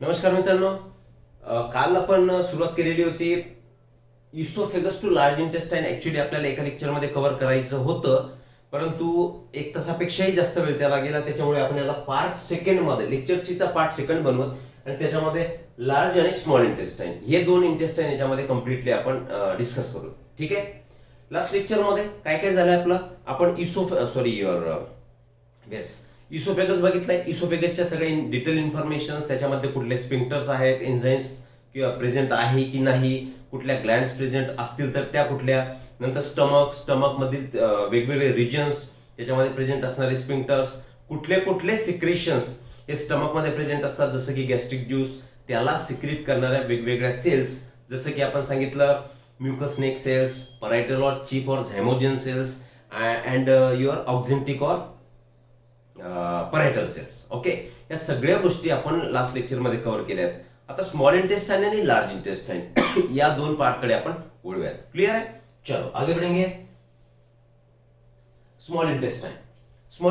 नमस्कार मित्रांनो. काल आपण सुरुवात केलेली होती oesophagus to large intestine. Actually आपल्याला एका लेक्चरमध्ये कव्हर करायचं होतं, परंतु एक तासापेक्षाही जास्त वेळ त्याला गेला. त्याच्यामुळे आपण याला पार्ट सेकंड मध्ये लेक्चरचा पार्ट सेकंड बनवत आणि त्याच्यामध्ये लार्ज आणि स्मॉल इंटेस्टाईन हे दोन इंटेस्टाईन याच्यामध्ये कम्प्लिटली आपण डिस्कस करू. ठीक आहे. लास्ट लेक्चरमध्ये काय काय झालं आपलं, आपण इसोफेगस बघितलंय. इसोफेगसच्या सगळे डिटेल इन्फॉर्मेशन, त्याच्यामध्ये कुठले स्पिंक्टर्स आहेत, एन्झाईम्स किंवा प्रेझेंट आहे की नाही, कुठल्या ग्लँड्स प्रेझेंट असतील तर त्या कुठल्या, नंतर स्टमक मधील वेगवेगळे रिजन्स, त्याच्यामध्ये प्रेझेंट असणारे स्पिंक्टर्स, कुठले कुठले सिक्रेशन्स हे स्टमक मध्ये प्रेझेंट असतात, जसं की गॅस्ट्रिक ज्यूस, त्याला सिक्रेट करणाऱ्या वेगवेगळ्या सेल्स, जसं की आपण सांगितलं म्युकस नेक सेल्स, परायटल और चीफ और झायमोजन सेल्स अँड युअर ऑक्झेंटिक और परायटल सेल्स. ओके, या सगळ्या गोष्टी आपण लास्ट लेक्चर मध्ये कव्हर केल्या आहेत. आता स्मॉल इंटेस्टाइन आणि लार्ज इंटेस्टाइन या दोन पार्ट कडे आपण वळूयात. क्लियर आहे? चलो आगे बढ़ेंगे. स्मॉल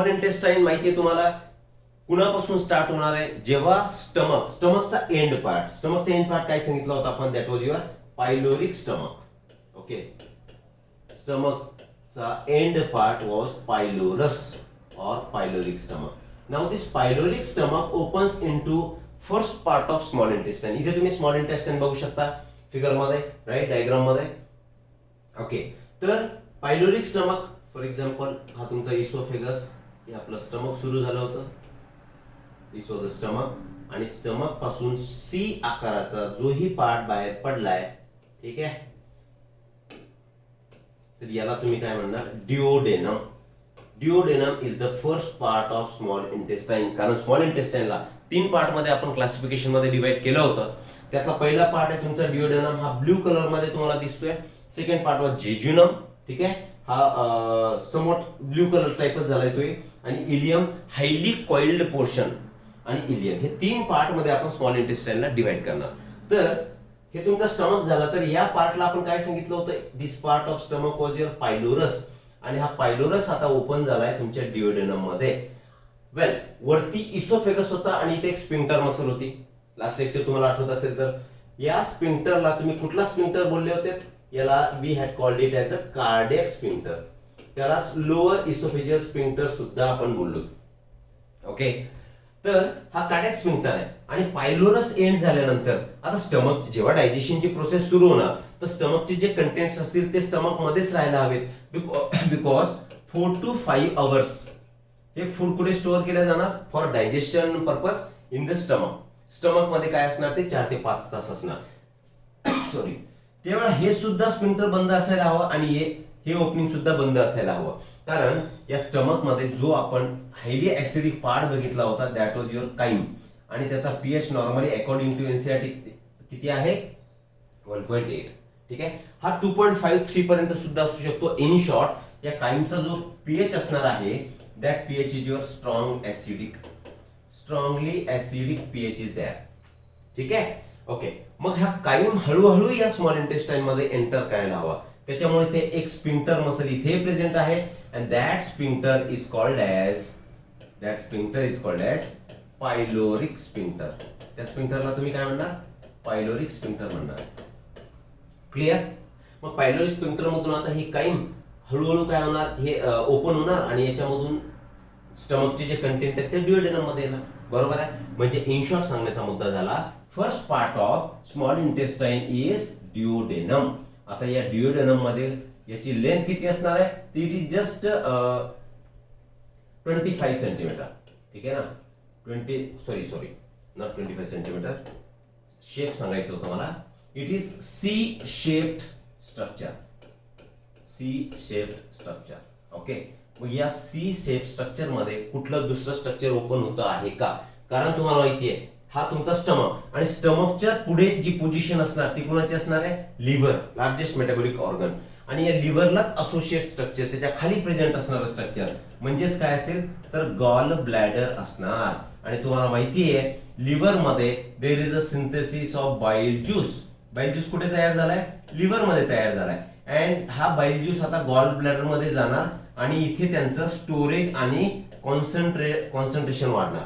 इंटेस्टाइन माहिती आहे तुम्हाला कुणापासून स्टार्ट होणार आहे, जेव्हा स्टमकचा एंड पार्ट काय सांगितलं होतं आपण, that was your pyloric stomach. Okay, स्टमकचा end part was pylorus or pyloric stomach. Now this pyloric stomach opens into first part of small intestine. इथे तुम्ही small intestine बघू शकता फिगर मध्ये, राइट, डायग्राम मध्ये. ओके, तर पायलोरिक स्टमक फॉर एक्झाम्पल हा तुमचा इसोफेगस, हे आपलं स्टमक सुरू झालं होतं. दिस वॉज अ स्टमक, आणि स्टमक पासून सी आकाराचा जोही पार्ट बाहेर पडलाय, ठीक आहे, तर याला तुम्ही काय म्हणणार, duodenum. Duodenum is the first part of small intestine. कारण स्मॉल इंटेस्टाइनला तीन पार्ट मध्ये आपण क्लासिफिकेशन मध्ये डिवाइड केलं होतं. त्यातला पहिला पार्ट आहे तुमचा डिओडेनम, हा ब्ल्यू कलर मध्ये तुम्हाला दिसतोय. सेकंड पार्ट वॉज जेजुनम, ठीक आहे, हा समोट ब्ल्यू कलर टाइपच झालाय तो. आणि इलियम, हायली कॉइल्ड पोर्शन, आणि इलियम, हे तीन पार्ट मध्ये आपण स्मॉल इंटेस्टाइनला डिवाइड करणार. तर हे तुमचा स्टमक झाला, तर या पार्टला आपण काय सांगितलं होतं, this part of stomach was your pylorus, आणि हा पायलोरस आता ओपन झालाय तुमच्या डिओडेनम मध्ये. वेल, वरती इसोफेगस होता आणि इथे एक स्पिंक्टर मसल होती. लास्ट लेक्चर तुम्हाला आठवत असेल तर या स्पिंक्टरला तुम्ही कुठला स्पिंक्टर बोलले होते, याला we had called it as a cardiac sphincter. त्याला लोअर इसोफेजियल स्पिंक्टर सुद्धा आपण बोललो. ओके, तर हा कार्डियक स्पिंक्टर आहे. आणि पायलोरस एंड झाल्यानंतर आता स्टमक, जेव्हा डायजेशनची प्रोसेस सुरू होणार, तर स्टमकचे जे कंटेंट्स असतील ते स्टमक मध्येच राहायला हवेत. बिकॉज 4 to 5 hours हे फूड कुठे स्टोअर केलं जाणार, for digestion purpose in the stomach मध्ये काय असणार, ते 4 ते 5 तास असणार. सॉरी, तेव्हा हे सुद्धा स्पिंक्टर बंद असायला हवं, आणि हे ओपनिंग सुद्धा बंद असायला हवं. कारण या स्टमक मध्ये जो आपण हायली ऍसिडिक पार्ट बघितला होता, दॅट वॉज युअर काइम, आणि त्याचा pH normally according to NCERT किती आहे, 1.8. ठीक आहे, हा 2.53 पर्यंत सुद्धा असू शकतो. इन शॉर्ट, या काइमचा जो पीएच असणार आहे, that pH is your strongly acidic pH is there. ठीक आहे. ओके, मग हा काइम हळूहळू या स्मॉल इंटेस्टाइन मध्ये एंटर करायला हवा. त्याच्यामुळे ते एक स्पिंक्टर मसल इथे प्रेझेंट आहे, and that sphincter is called as pyloric sphincter. त्या स्पिंक्टरला तुम्ही काय म्हणणार, पायलोरिक स्पिंक्टर म्हणणार. क्लिअर? मग पायलोरिक स्पिंक्टर मधून आता ही काइम हळूहळू काय होणार, हे ओपन होणार, आणि याच्यामधून स्टमकचे जे कंटेंट आहेत ते डिओडेनम मध्ये येणार. बरोबर आहे? म्हणजे इन शॉर्ट सांगण्याचा मुद्दा झाला, first part of small intestine is duodenum. आता या डिओडेनम मध्ये याची लेंथ किती असणार आहे, ती इट इज जस्ट 25 सेंटीमीटर. ठीक आहे ना, नॉट 25 सेंटीमीटर. शेप सांगायचं होतं मला. It is C shaped structure. Okay, मग या सी शेप स्ट्रक्चर मध्ये कुठलं दुसरं स्ट्रक्चर ओपन होतं आहे का? कारण तुम्हाला माहिती आहे, हा तुमचा स्टमक, आणि स्टमकच्या पुढे जी पोझिशन असणार ती कुणाची असणार आहे, लिव्हर, लार्जेस्ट मेटाबॉलिक ऑर्गन. आणि या लिव्हरलाच असोसिएट स्ट्रक्चर, त्याच्या खाली प्रेझेंट असणारं स्ट्रक्चर म्हणजेच काय असेल, तर गॉल ब्लॅडर असणार. आणि तुम्हाला माहिती आहे, लिव्हर मध्ये there is a synthesis of bile juice. Bile juice कुठे तयार झालाय, लिव्हर मध्ये तयार झालाय. अँड हा बाईल ज्यूस आता गॉल ब्लॅडर मध्ये जाणार, आणि इथे त्यांचं स्टोरेज आणि कॉन्सन्ट्रेशन वाढणार.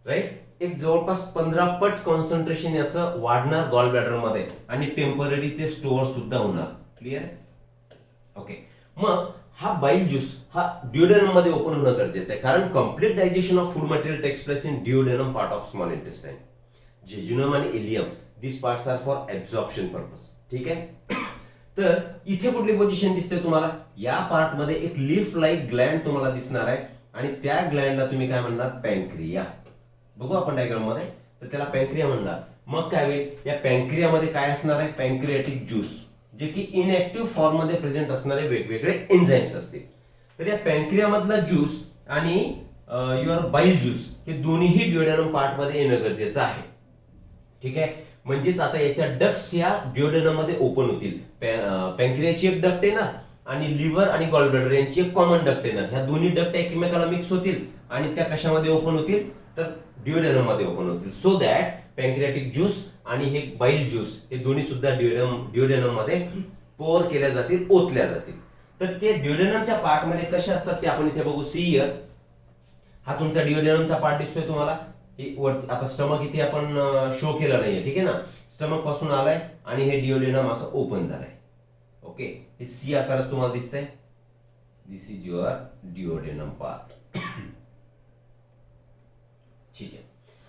राईट. एक जवळपास 15 पट कॉन्सन्ट्रेशन याचं वाढणार गॉल ब्लॅडर मध्ये आणि टेम्पररी ते स्टोअर सुद्धा होणार. क्लिअर. ओके. मग हा बाईल ज्यूस हा ड्युओडेनम मध्ये ओपन होणं गरजेचं आहे, कारण complete digestion of food material takes place in duodenum part of small intestine. Jejunum आणि ileum this parts are for absorption purpose. ठीक आहे. तर इथे कुठली पोझिशन दिसते तुम्हाला? या पार्ट मध्ये एक लीफ लाईक ग्लँड तुम्हाला दिसणार आहे आणि त्या ग्लँडला तुम्ही काय म्हणणार? पॅनक्रिया. बघू आपण डायग्राम मध्ये. तर त्याला पॅनक्रिया म्हणणार. मग काय होईल? या पॅनक्रियामध्ये काय असणार आहे? पॅनक्रियाटिक ज्यूस, जे की इनएक्टिव्ह फॉर्म मध्ये प्रेझेंट असणारे वेगवेगळे एन्झाईम्स असतील. तर या पॅनक्रियामधला ज्यूस आणि युअर बाईल ज्यूस हे दोन्हीही ड्युओडेनम पार्ट मध्ये येणं गरजेचं आहे. ठीक आहे. म्हणजेच आता याच्या डक्ट्स या ड्युओडेनम मध्ये ओपन होतील. पॅनक्रियाची एक डक्ट येणार आणि लिव्हर आणि गॉल ब्लॅडर यांची एक कॉमन डक्ट येणार. ह्या दोन्ही डक्ट एकमेकाला मिक्स होतील आणि त्या कशामध्ये ओपन होतील? तर ड्युओडेनम मध्ये ओपन होतील. सो दॅट पॅनक्रियाटिक ज्यूस आणि हे बाईल ज्यूस हे दोन्ही सुद्धा ड्युओडेनम मध्ये पोर केल्या जातील, ओतल्या जातील. तर ते ड्युओडेनमच्या पार्ट मध्ये कसे असतात ते आपण इथे बघू. See here. हा तुमचा ड्युओडेनमचा पार्ट दिसतोय तुम्हाला. आता स्टमक इथे आपण शो केला नाहीये. ठीक आहे ना. स्टमक पासून आलाय आणि हे ड्युओडेनम असं ओपन झालंय. ओके. हे सी आकारच तुम्हाला दिसतंय. दिस इज युअर ड्युओडेनम पार्ट. ठीक आहे.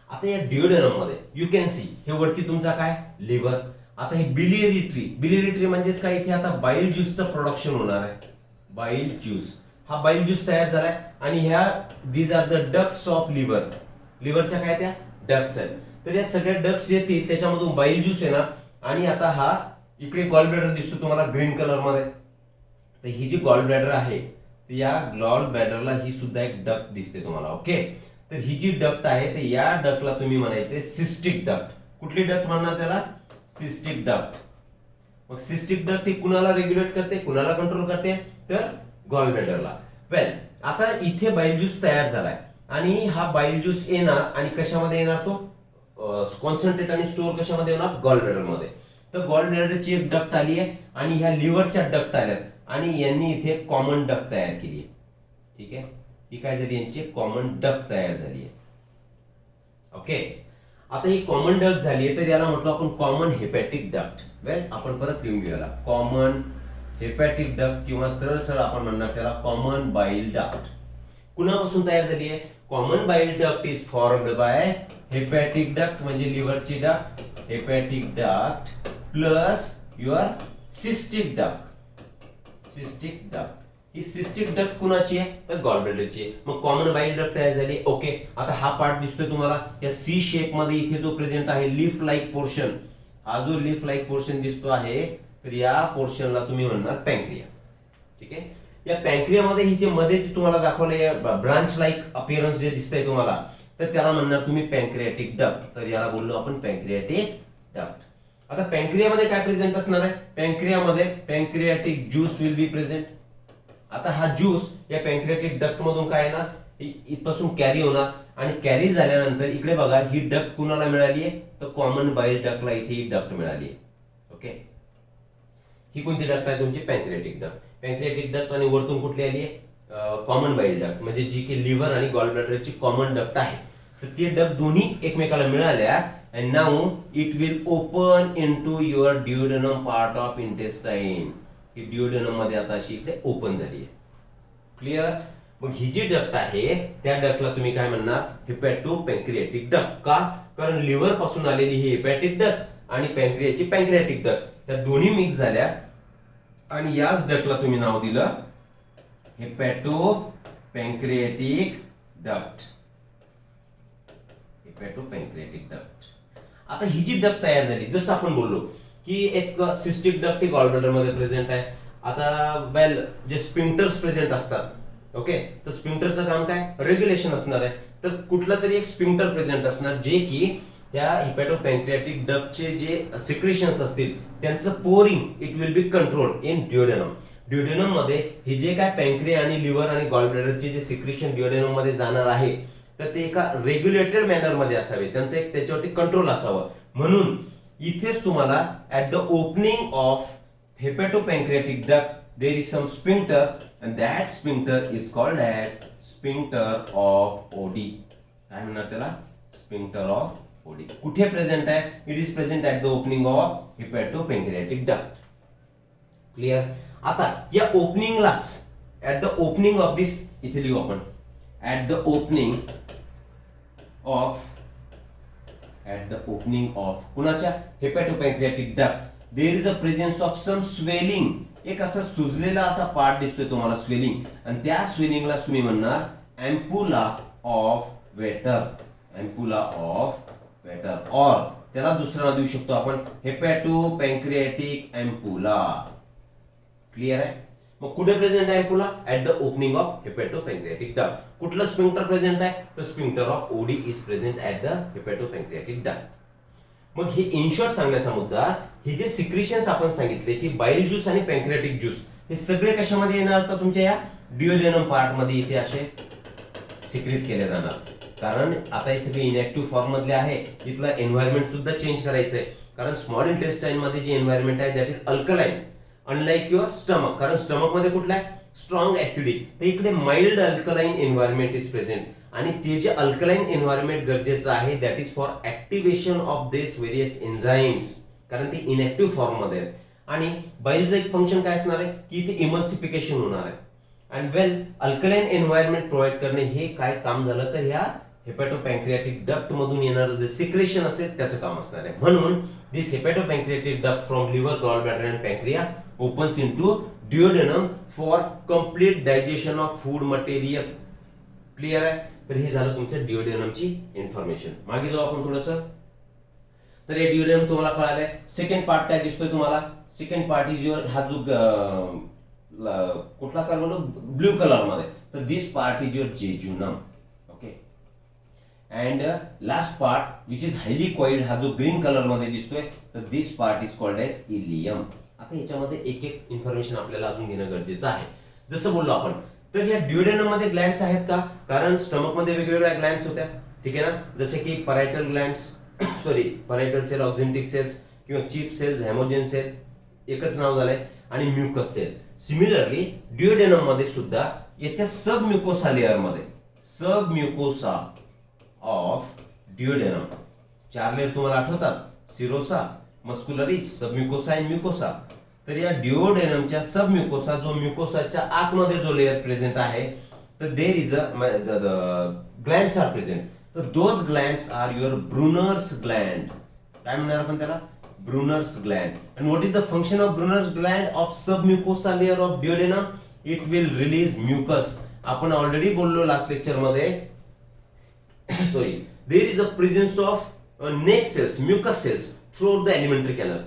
आता या ड्युओडेनम मध्ये यू कॅन सी हे वरती तुमचा काय? लिव्हर. आता हे बिलियरी ट्री म्हणजेच काय? इथे आता बाईल ज्यूसचं प्रोडक्शन होणार आहे. बाईल ज्यूस. हा बाईल ज्यूस तयार झालाय आणि ह्या these are the ducts of liver. लिव्हरच्या काय? त्या डक्ट्स आहेत. तर या सगळ्या डक्ट्स येतील, त्याच्यामधून बाईल ज्यूस येणार आणि आता हा इकडे गॉल ब्लॅडर दिसतो तुम्हाला ग्रीन कलर मध्ये. तर ही जी गॉल ब्लॅडर आहे या गॉल ब्लॅडरला ही सुद्धा एक डक्ट दिसते तुम्हाला. ओके. तर ही जी डक्ट आहे तर या डक्टला तुम्ही म्हणायचे सिस्टिक डक्ट. कुठली डक्ट म्हणणार त्याला? Cystic duct. मग सिस्टिक डक्ट ही कुणाला रेग्युलेट करते, कुणाला कंट्रोल करते? तर गॉल ब्लॅडरला. वेल, आता इथे बाईल ज्यूस तयार झालाय आणि हा बाईल ज्यूस येणार आणि कशामध्ये येणार? तो कॉन्सन्ट्रेट आणि स्टोअर कशामध्ये होणार? गॉल ब्लॅडर मध्ये. तर गॉल ब्लॅडरची एक डक्ट आली आहे आणि ह्या लिव्हरच्या डक्ट आल्यात आणि यांनी इथे कॉमन डक्ट तयार केली आहे. ठीक आहे. ही काय झाली? यांची कॉमन डक्ट तयार झाली आहे. ओके. आता ही कॉमन डक्ट झाली आहे तर याला म्हटलं आपण कॉमन हेपॅटिक डक्ट. वेल, आपण परत लिहून घेऊया. कॉमन हेपॅटिक डक्ट किंवा सरळ सरळ आपण म्हणणार त्याला कॉमन बाईल डक्ट. कुणापासून तयार झाली आहे? Common bile duct is formed by hepatic duct म्हणजे लिव्हरची duct, hepatic duct plus your cystic duct. Cystic duct. ही सिस्टिक डक्ट कुणाची आहे? तर गॉल ब्लॅडरची आहे. मग कॉमन बाईल डक्ट तयार झाली. ओके. आता हा पार्ट दिसतोय तुम्हाला या सी शेप मध्ये इथे जो प्रेझेंट आहे लीफ लाईक पोर्शन. हा जो लीफ लाईक पोर्शन दिसतो आहे तर या पोर्शनला तुम्ही म्हणणार पॅनक्रिया. ठीक आहे. या पॅनक्रियामध्ये इथे मध्ये जे तुम्हाला दाखवले ब्रांच लाईक अपिअरन्स जे दिसतंय तुम्हाला तर त्याला म्हणणार तुम्ही पॅनक्रियाटिक डक्ट. तर याला बोललो आपण पॅनक्रियाटिक डक्ट. आता पॅनक्रियामध्ये काय प्रेझेंट असणार आहे? पॅनक्रियामध्ये pancreatic juice will be present. आता हा ज्यूस या पॅनक्रियाटिक डक्ट मधून काय येणार? इथपासून कॅरी होणार आणि कॅरी झाल्यानंतर इकडे बघा ही डक्ट कुणाला मिळाली आहे? तर कॉमन बाईल डक्टला इथे ही डक्ट मिळाली आहे. ओके. ही कोणती डक्ट आहे? तुमची पॅनक्रियाटिक डक्ट. पॅनक्रियाटिक डक्ट आणि वरतून कुठली आली आहे? कॉमन बाईल डक्ट म्हणजे जी की लिव्हर आणि गॉल ब्लॅडरची कॉमन डक्ट आहे. तर ती डक्ट दोन्ही एकमेकाला मिळाल्या and now it will open into your duodenum part of intestine. He duodenum मध्ये आता अशी इकडे ओपन झाली आहे. क्लिअर. मग ही जी डक्ट आहे त्या डक्टला तुम्ही काय म्हणणार? हेपॅटो पॅनक्रियाटिक डक्ट. का? कारण लिव्हर पासून आलेली ही हेपॅटिक डक्ट आणि पॅनक्रियाची पॅनक्रियाटिक डक्ट या दोन्ही मिक्स झाल्या आणि याच डक्टला तुम्ही नाव दिलं hepatopancreatic duct. Hepatopancreatic duct. आता ही जी डक्ट तयार झाली जसं आपण बोललो की एक सिस्टिक डक्ट ही गॉल ब्लॅडर मध्ये प्रेझेंट आहे. आता वेल जे स्पिंक्टर्स प्रेझेंट असतात. ओके. तर स्पिंक्टरचं काम काय? रेग्युलेशन असणार आहे. तर कुठला तरी एक स्पिंक्टर प्रेझेंट असणार जे की या हिपॅटो पॅनक्रियाटिक डक्टचे जे सिक्रेशन्स असतील त्यांचं pouring it will be control in duodenum. Duodenum मध्ये हे जे काय पॅनक्रिया आणि लिव्हर आणि गॉल ब्लॅडरचे जे सिक्रेशन ड्युओडेनम मध्ये जाणार आहे तर ते एका रेग्युलेटेड मॅनर मध्ये असावे. त्यांचं एक त्याच्यावरती कंट्रोल असावं. म्हणून इथेच तुम्हाला at the opening of hepatopancreatic duct there is some sphincter and that sphincter is called as sphincter of OD. काय म्हणणार त्याला? स्फिंक्टर ऑफ ओडी कुठे प्रेझेंट आहे? It is present at the opening of hepatopancreatic duct. Clear? आता या ओपनिंगलाच at the opening of this, इथे लिहू आपण, ऍट द ओपनिंग ऑफ कुणाच्या? Hepatopancreatic duct there is a presence of some swelling. एक असा सुजलेला असा पार्ट दिसतोय तुम्हाला, स्वेलिंग, आणि त्या स्वेलिंगला तुम्ही म्हणणार ampulla of waiter. Ampulla of waiter, और त्याला दुसरं नाव देऊ शकतो आपण हेपॅटोपॅन्क्रियाटिक एम्पुला. क्लिअर आहे? मग कुठे प्रेझेंट आहे ampulla? At the opening of hepatopancreatic duct. कुठलं स्फिंक्टर प्रेझेंट आहे? तर sphincter of OD is present at the hepatopancreatic duct. मग हे इन शॉर्ट सांगण्याचा मुद्दा, हे जे सिक्रिशन्स आपण सांगितले की बाईल ज्यूस आणि पॅन्क्रियाटिक ज्यूस, हे सगळे कशामध्ये येणार? तर तुमच्या या ड्युओडेनम पार्ट मध्ये इथे असे सिक्रेट केले जाणार. कारण आता हे सगळे इनएक्टिव्ह फॉर्म मधले आहे, इथलं एन्व्हायरमेंट सुद्धा चेंज करायचंय. कारण स्मॉल इंटेस्टाइन मध्ये जे एन्व्हायरमेंट आहे that is alkaline, unlike your stomach. कारण स्टमक मध्ये कुठला आहे? Strong acidic. तर इकडे mild alkaline environment is present, आणि ते जे अल्कलाइन एन्व्हायरमेंट गरजेचं आहे that is for activation of this various enzymes, कारण ते इनएक्टिव्ह फॉर्म मध्ये आहेत. आणि बाईलचं एक फंक्शन काय असणार आहे की इथे इमल्सिफिकेशन होणार आहे. And well alkaline environment provide करणे हे काय काम झालं तर ह्या हेपॅटोपॅन्क्रियाटिक डक्ट मधून येणारं जे सिक्रेशन असेल त्याचं काम असणार आहे. म्हणून this hepatopancreatic duct from liver, gall bladder and pancreas opens into duodenum for complete digestion of food material. Clear आहे? तर हे झालं तुमचं ड्युओडेनमची इन्फॉर्मेशन. मागे जाऊ आपण थोडस. तर हे ड्युओडेनम तुम्हाला कळालंय. सेकंड पार्ट काय दिसतोय तुम्हाला? सेकंड पार्ट इज युअर, हा जो कुठला कलर म्हणतो? ब्ल्यू कलर मध्ये. तर this part is your jejunum. Okay. And last part which is highly coiled, हा जो ग्रीन कलर मध्ये दिसतोय, तर this part is called as ileum. आता याच्यामध्ये एक एक इन्फॉर्मेशन आपल्याला अजून घेणं गरजेचं आहे. जसं बोललो आपण, तर या ड्युओडेनम मध्ये ग्लँड्स आहेत का? कारण स्टमक मध्ये वेगवेगळ्या ग्लँड्स होत्या, ठीक आहे ना, जसे की parietal glands, parietal cell, oxyntic cells किंवा चीफ सेल्स, हेमोजेन सेल, एकच नाव झालंय, आणि म्युकस सेल. सिमिलरली ड्युओडेनम मध्ये सुद्धा याच्या सब म्युकोसा लेअर मध्ये, सब म्युकोसा ऑफ ड्युओडेनम, 4 लेअर तुम्हाला आठवतात? सिरोसा, मस्कुलरिस, सब म्युकोसा आणि म्युकोसा. तर या ड्युओडेनमच्या सब म्युकोसा, जो म्युकोसाच्या आतमध्ये जो लेअर प्रेझेंट आहे, तर there is a glands are present. तर those glands are your Brunner's gland. काय म्हणणार आपण त्याला? Brunner's gland. And what is the function of Brunner's gland of submucosa layer of duodenum? It will release mucus. आपण already बोललो last lecture मध्ये, sorry, there is a presence of neck cells, mucus cells through the alimentary canal.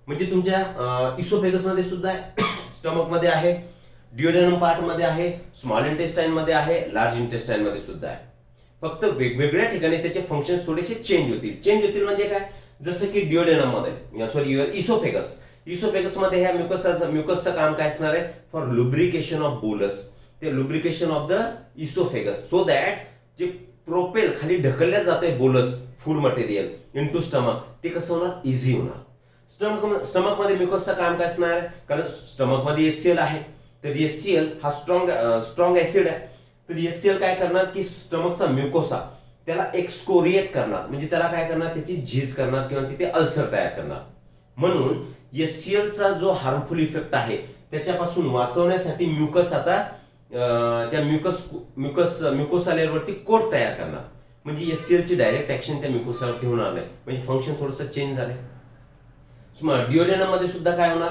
म्हणजे तुमच्या oesophagus मध्ये सुद्धा आहे, stomach मध्ये आहे, ड्युओडेनम पार्ट मध्ये आहे, स्मॉल इंटेस्टाइन मध्ये आहे, लार्ज इंटेस्टाइन मध्ये सुद्धा आहे. फक्त वेगवेगळ्या ठिकाणी त्याचे फंक्शन्स थोडेसे चेंज होतील. चेंज होतील म्हणजे काय? जसं की ड्युओडेनम मध्ये, सॉरी, इसोफेगस, इसोफेगस मध्ये ह्या म्युकसचं काम काय असणार आहे? फॉर लुब्रिकेशन ऑफ बोलस, ते lubrication of the oesophagus, so that जे प्रोपेल खाली ढकलल्या जाते बोलस फूड मटेरियल इनटू स्टमक, ते कसं होणार? इझी होणार. स्टमक मध्ये म्युकसचं काम काय असणार आहे? कारण स्टमक मध्ये एचसीएल आहे, तर एचसीएल हा स्ट्रॉंग ऍसिड आहे. तर एचसीएल काय करणार की स्टमकचा म्युकोसा त्याला एक्सकोरिएट करणार, म्हणजे त्याला काय करणार? त्याची झीज करणार किंवा तिथे अल्सर तयार करणार. म्हणून एचसीएलचा जो हार्मफुल इफेक्ट आहे त्याच्यापासून वाचवण्यासाठी म्युकस आता त्या म्युकोसा लेअरवरती कोट तयार करणार. म्हणजे एचसीएल ची डायरेक्ट ऍक्शन त्या म्युकोसावरती होणार नाही, म्हणजे फंक्शन थोडंसं चेंज झालंय. ड्युओडेनम मध्ये सुद्धा काय होणार?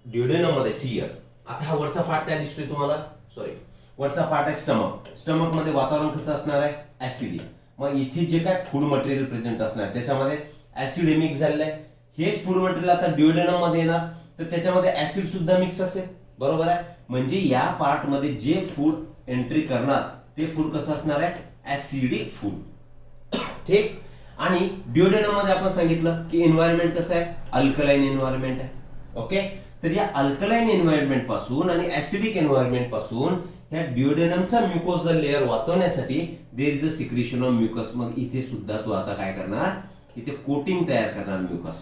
ड्युओडेनम मध्ये सियर, आता हा वरचा पार्ट काय दिसतोय तुम्हाला? सॉरी, वरचा पार्ट आहे स्टमक. स्टमक मध्ये वातावरण कसं असणार आहे? ऍसिडिक. मग इथे जे काय फूड मटेरियल प्रेझेंट असणार त्याच्यामध्ये ऍसिड मिक्स झालेलं आहे. हेच फूड मटेरियल आता ड्युओडेनम मध्ये येणार, तर त्याच्यामध्ये ऍसिड सुद्धा मिक्स असेल, बरोबर आहे. म्हणजे या पार्ट मध्ये जे फूड एंट्री करणार ते फूड कसं असणार आहे? Acidic food. ठीक. आणि ड्युओडेनम मध्ये आपण सांगितलं की एन्व्हायरमेंट कसं आहे? अल्कलाइन एन्व्हायरमेंट आहे. ओके. तर या अल्कलाइन एन्व्हायरमेंट पासून आणि ऍसिडिक एन्व्हायरमेंट पासून ह्या ड्युओडेनमचा म्युकोजल लेअर वाचवण्यासाठी there is a secretion of mucus. मग इथे सुद्धा तो आता काय करणार? इथे कोटिंग तयार करणार mucus,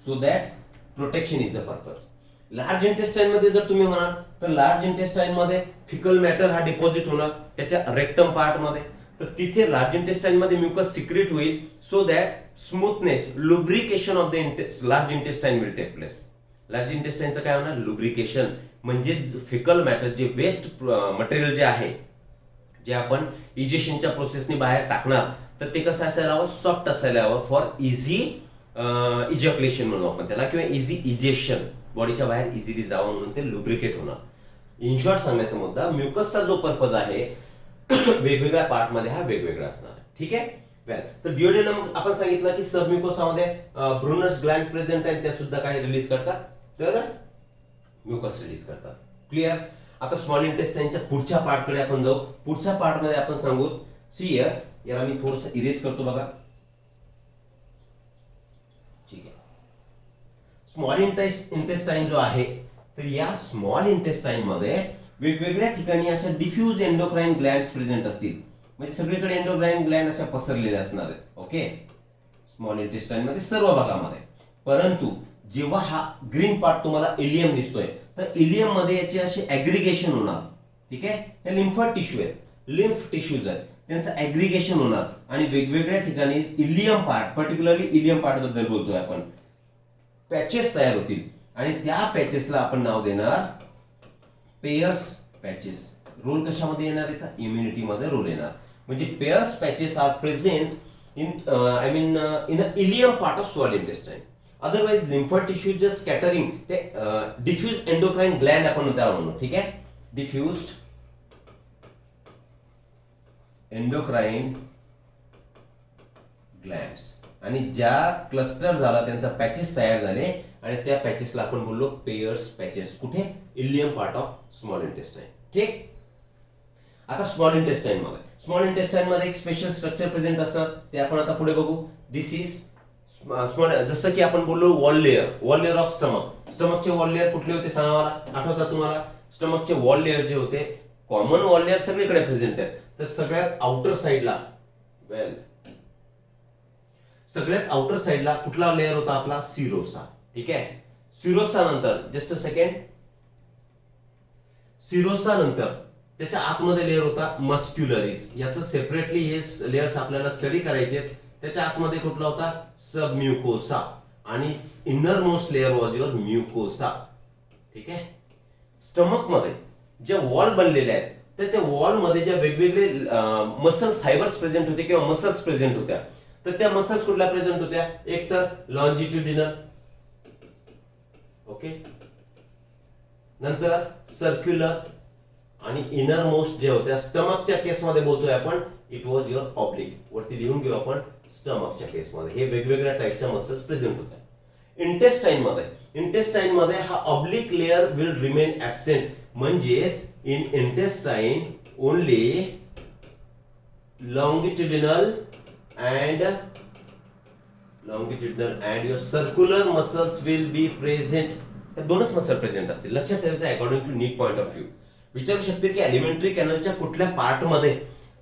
so that protection is the purpose. Large intestine मध्ये जर तुम्ही म्हणाल तर लार्ज इंटेस्टाइन मध्ये फिकल मॅटर हा डिपॉझिट होणार त्याच्या रेक्टम पार्ट मध्ये. तर तिथे लार्ज इंटेस्टाइन मध्ये म्युकस सिक्रेट होईल so that smoothness lubrication of the large intestine will take place. Large इंटेस्टाइनचं काय होणार लुब्रिकेशन म्हणजे फिकल मॅटर जे वेस्ट मटेरियल जे आहे जे आपण इजेशनच्या प्रोसेसने बाहेर टाकणार तर ते कसं असायला हवं सॉफ्ट असायला हवं फॉर इझी इजॅक्युलेशन म्हणू आपण त्याला किंवा इझी इजेशन बॉडीच्या बाहेर इझिली जावं म्हणून ते लुब्रिकेट होणार. इन शॉर्ट सांगायचा मुद्दा म्युकसचा जो पर्पज आहे वेगवेगळ्या पार्ट मध्ये हा वेगवेगळा असणार आहे. ठीक आहे वेल तर डिओडेनम आपण सांगितलं की सबम्युकोसामध्ये ब्रुनस ग्लँड प्रेझेंट आहेत त्या सुद्धा काय रिलीज करतात तर म्युकस रिलीज करतात. क्लिअर. आता स्मॉल इंटेस्टाइनच्या पुढच्या पार्ट कडे आपण जाऊ. पुढच्या पार्ट मध्ये आपण सांगू सी हियर याला मी थोडंसं इरेज करतो बघा. ठीक आहे. स्मॉल इंटेस्टाइन जो आहे तर या स्मॉल इंटेस्टाइन मध्ये वेगवेगळ्या ठिकाणी अशा डिफ्यूज एंडोक्राइन ग्लँड्स प्रेझेंट असतील म्हणजे सगळीकडे एंडोक्राइन ग्लँड अशा पसरलेल्या असणार आहेत. ओके स्मॉल इंटेस्टाइन मध्ये सर्व भागामध्ये. परंतु जेव्हा हा ग्रीन पार्ट तुम्हाला इलियम दिसतोय तर इलियम मध्ये याचे असे ऍग्रिगेशन होणार. ठीक आहे. हे लिम्फोइड टिश्यू आहेत लिम्फ टिश्यूज आहेत त्यांचं ऍग्रिगेशन होणार आणि वेगवेगळ्या ठिकाणी ileum part particularly ileum part बद्दल बोलतोय आपण पॅचेस तयार होतील आणि त्या पॅचेसला आपण नाव देणार पेयर्स पॅचेस. रोल कशामध्ये येणार याचा इम्युनिटी मध्ये रोल येणार म्हणजे Peyer's patches are present in in a ileum part of small intestine. Otherwise lymphoid tissue just scattering ते डिफ्यूज एंडोक्राइन ग्लँड आपण त्याला म्हणू. ठीक आहे. डिफ्यूज्ड एंडोक्राइन ग्लँड्स आणि ज्या क्लस्टर झाला त्यांचा पॅचेस तयार झाले आणि त्या पॅचेसला आपण बोललो पेयर्स पॅचेस. कुठे ileum part of small intestine. ठीक. आता स्मॉल इंटेस्टाइन मध्ये एक स्पेशल स्ट्रक्चर प्रेझेंट असतात ते आपण आता पुढे बघू. दिस इज स्मॉल जसं की आपण बोललो वॉल लेअर ऑफ स्टमक. स्टमकचे वॉल लेअर कुठले होते सांगा मला आठवतात तुम्हाला. स्टमकचे वॉल लेअर जे होते कॉमन वॉल लेअर सगळीकडे प्रेझेंट आहेत तर सगळ्यात आउटर साइडला सगळ्यात आउटर साइडला कुठला लेअर होता आपला सिरोसा. ठीक आहे. सिरोसा नंतर जस्ट अ सेकंड सिरोसा नंतर त्याच्या आतमध्ये लेअर होता मस्क्युलरिस. याचं सेपरेटली हे लेअर्स आपल्याला स्टडी करायचे. त्याच्या आतमध्ये कुठला होता सबम्युकोसा आणि innermost layer was your mucosa. ठीक आहे. स्टमक मध्ये ज्या वॉल बनलेल्या आहेत तर त्या वॉल मध्ये ज्या वेगवेगळे मसल फायबर्स प्रेझेंट होते किंवा मसल्स प्रेझेंट होत्या तर त्या मसल्स कुठल्या प्रेझेंट होत्या एक तर लॉन्जिट्युडिनल ओके नंतर सर्क्युलर आणि इनर मोस्ट जे होत्या स्टमकच्या केसमध्ये बोलतोय आपण इट वॉज युअर ऑब्लिक. वरती लिहून घेऊ आपण स्टमकच्या केसमध्ये हे वेगवेगळ्या टाईपच्या मसल्स प्रेझेंट होत्या. इंटेस्टाइन मध्ये हा oblique layer will remain absent म्हणजेच in intestine only longitudinal and your circular muscles will be present. हे दोनच मसल प्रेझेंट असतील. लक्षात ठेवायचं according to NEET point of view. विचारू शकते की एलिमेंटरी कॅनलच्या कुठल्या पार्ट मध्ये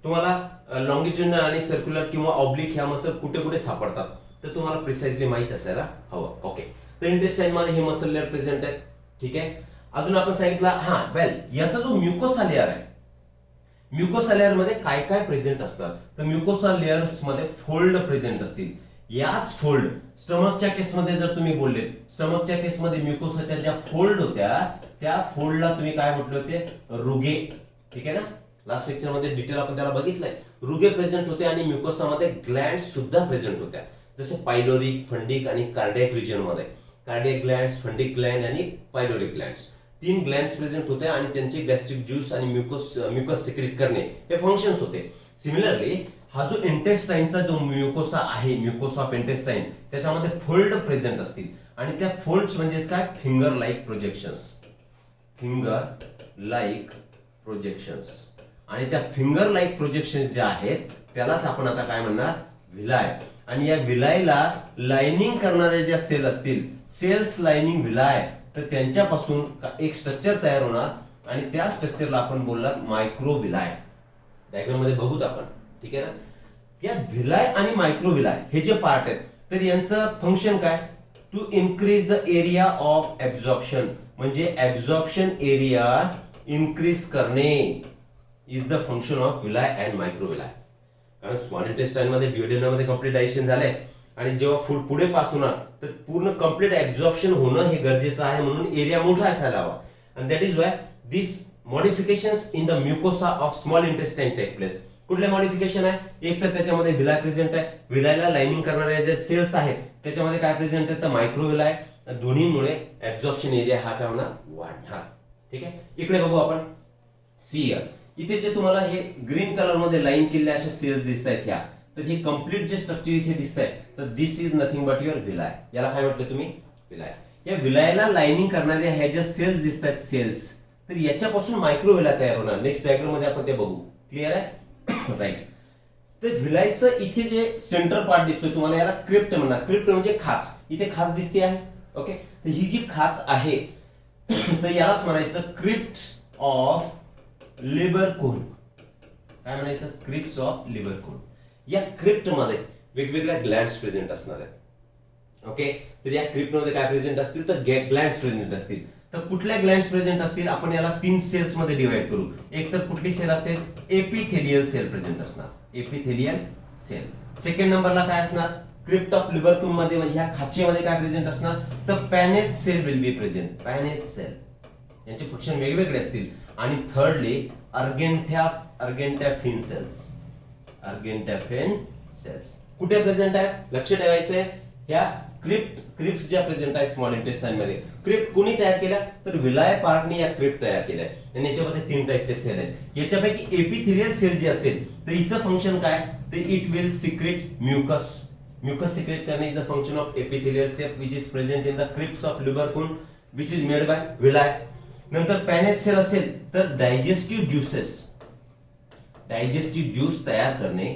तुम्हाला लॉंगिट्युडिनल आणि सर्क्युलर किंवा ऑब्लिक ह्या मसल कुठे कुठे सापडतात तर तुम्हाला प्रिसाइजली माहित असायला हवं. ओके तर इंटेस्टाइन मध्ये हे मसल लेअर प्रेझेंट आहेत. ठीक आहे. अजून आपण सांगितलं याचा जो म्युकोसा लेअर आहे म्युकोसा लेअर मध्ये काय काय प्रेझेंट असतात तर म्युकोसा लेअर्स मध्ये फोल्ड प्रेझेंट असतील. याच फोल्ड स्टमकच्या केसमध्ये जर तुम्ही बोलले स्टमकच्या केसमध्ये म्युकोसाच्या ज्या फोल्ड होत्या त्या फोल्डला तुम्ही काय म्हटले होते रुगे. ठीक आहे ना. लास्ट लेक्चर मध्ये डिटेल आपण त्याला बघितलंय. रुगे प्रेझेंट होते आणि म्युकोसामध्ये ग्लँड्स सुद्धा प्रेझेंट होत्या जसे पायलोरिक फंडिक आणि कार्डियक रिजन मध्ये. कार्डियक ग्लँड्स फंडिक ग्लँड आणि पायलोरिक ग्लँड्स तीन ग्लँड्स प्रेझेंट होते आणि त्यांचे गॅस्ट्रिक ज्यूस आणि म्युकस सिक्रेट करणे हे फंक्शन्स होते. सिमिलरली हा जो इंटेस्टाइनचा जो म्युकोसा आहे म्युकोसा ऑफ इंटेस्टाइन त्याच्यामध्ये फोल्ड प्रेझेंट असतील आणि त्या फोल्ड्स म्हणजे काय फिंगर लाईक प्रोजेक्शन्स आणि त्या फिंगर लाईक प्रोजेक्शन्स ज्या आहेत त्यालाच आपण आता काय म्हणणार विलाय. आणि या विलायला लाइनिंग करणाऱ्या ज्या सेल असतील सेल्स लाइनिंग विलाय तर त्यांच्यापासून एक स्ट्रक्चर तयार होणार आणि त्या स्ट्रक्चरला आपण बोलणार मायक्रोविलाय. डायग्राम मध्ये बघूत आपण. ठीक आहे ना. या विलाय आणि मायक्रोविलाय हे जे पार्ट आहेत तर यांचं फंक्शन काय to increase the area of absorption म्हणजे ऍब्झॉर्प्शन एरिया इन्क्रीज करणे is the function of villi and microvilli. कारण स्मॉल इंटेस्टाइन मध्ये duodenum मध्ये कम्प्लीट डायजेशन झालंय आणि जेव्हा फूड पुढे पास होणार तर पूर्ण कम्प्लीट ऍब्झॉर्प्शन होणं हे गरजेचं आहे, म्हणून एरिया मोठा असायला हवा. And that is why this modifications in the mucosa of small intestine take place. कुठले मॉडिफिकेशन आहे? एक तर त्याच्यामध्ये विलाय प्रेझेंट आहे, विलायला लाइनिंग करणारे जे सेल्स आहेत त्याच्यामध्ये काय प्रेझेंट आहे तर मायक्रोविलाय. दोन्हीमुळे ऍब्झॉर्प्शन एरिया हा काय होणार वाढणार. ठीक आहे, इकडे बघू आपण. सी हियर, इथे जे तुम्हाला हे ग्रीन कलर मध्ये लाईन केलेले अशा सेल्स दिसत आहेत ह्या, तर हे कम्प्लीट जे स्ट्रक्चर इथे दिसत आहे तर दिस इज नथिंग बट युअर विलाय. याला काय म्हटलं तुम्ही? विलाय. या विलायला लाइनिंग करणाऱ्या ह्या ज्या सेल्स दिसत आहेत सेल्स, तर याच्यापासून मायक्रोविलाय तयार होणार. नेक्स्ट डायग्राम मध्ये आपण ते बघू. क्लिअर आहे? राईट. तर विलायचं इथे जे सेंटर पार्ट दिसतोय तुम्हाला याला क्रिप्ट म्हणणार. क्रिप्ट म्हणजे खाच. इथे खाच दिसते आहे. ओके, तर ही जी खाच आहे तर यालाच म्हणायचं क्रिप्ट ऑफ लिबरकोन. काय म्हणायचं? Crypts of Lieberkuhn. या क्रिप्ट मध्ये वेगवेगळ्या ग्लँड्स प्रेझेंट असणार आहेत. ओके, तर या क्रिप्ट मध्ये काय प्रेझेंट असतील तर ग्लँड्स प्रेझेंट असतील. तर कुठल्या ग्लँड्स प्रेझेंट असतील आपण याला 3 सेल्स मध्ये डिवाइड करू. एक तर कुठली सेल असेल? एपिथेलियल सेल प्रेझेंट असणार. Epithelial cell. सेकंड नंबरला काय असणार? क्रिप्ट ऑफ लिबरकोन मध्ये म्हणजे ह्या खाचेमध्ये काय प्रेझेंट असणार तर Paneth cell will be present. Paneth cell यांचे फंक्शन वेगवेगळे असतील. आणि thirdly argentaffin cells. Argentaffin cells कुठे प्रेझेंट आहेत? लक्ष ठेवायचंय. ह्या क्रिप्ट ज्या प्रेझेंट आहेत स्मॉल इंटेस्टाइन मध्ये. क्रिप्ट कोणी तयार केल्या तर विलाय पार्टने या क्रिप्ट तयार केल्या. आणि याच्यामध्ये 3 टाईपचे सेल आहेत. याच्यापैकी एपिथेलियल सेल जी असेल तर हिचं फंक्शन काय तर it will secrete mucus. Mucus secrete करणे is the function of epithelial cell which is present in the crypts of Lieberkuhn which is made by villi. नंतर पॅनेज सेल असेल तर डायजेस्टिव्ह ज्युसेस, डायजेस्टिव्ह ज्यूस तयार करणे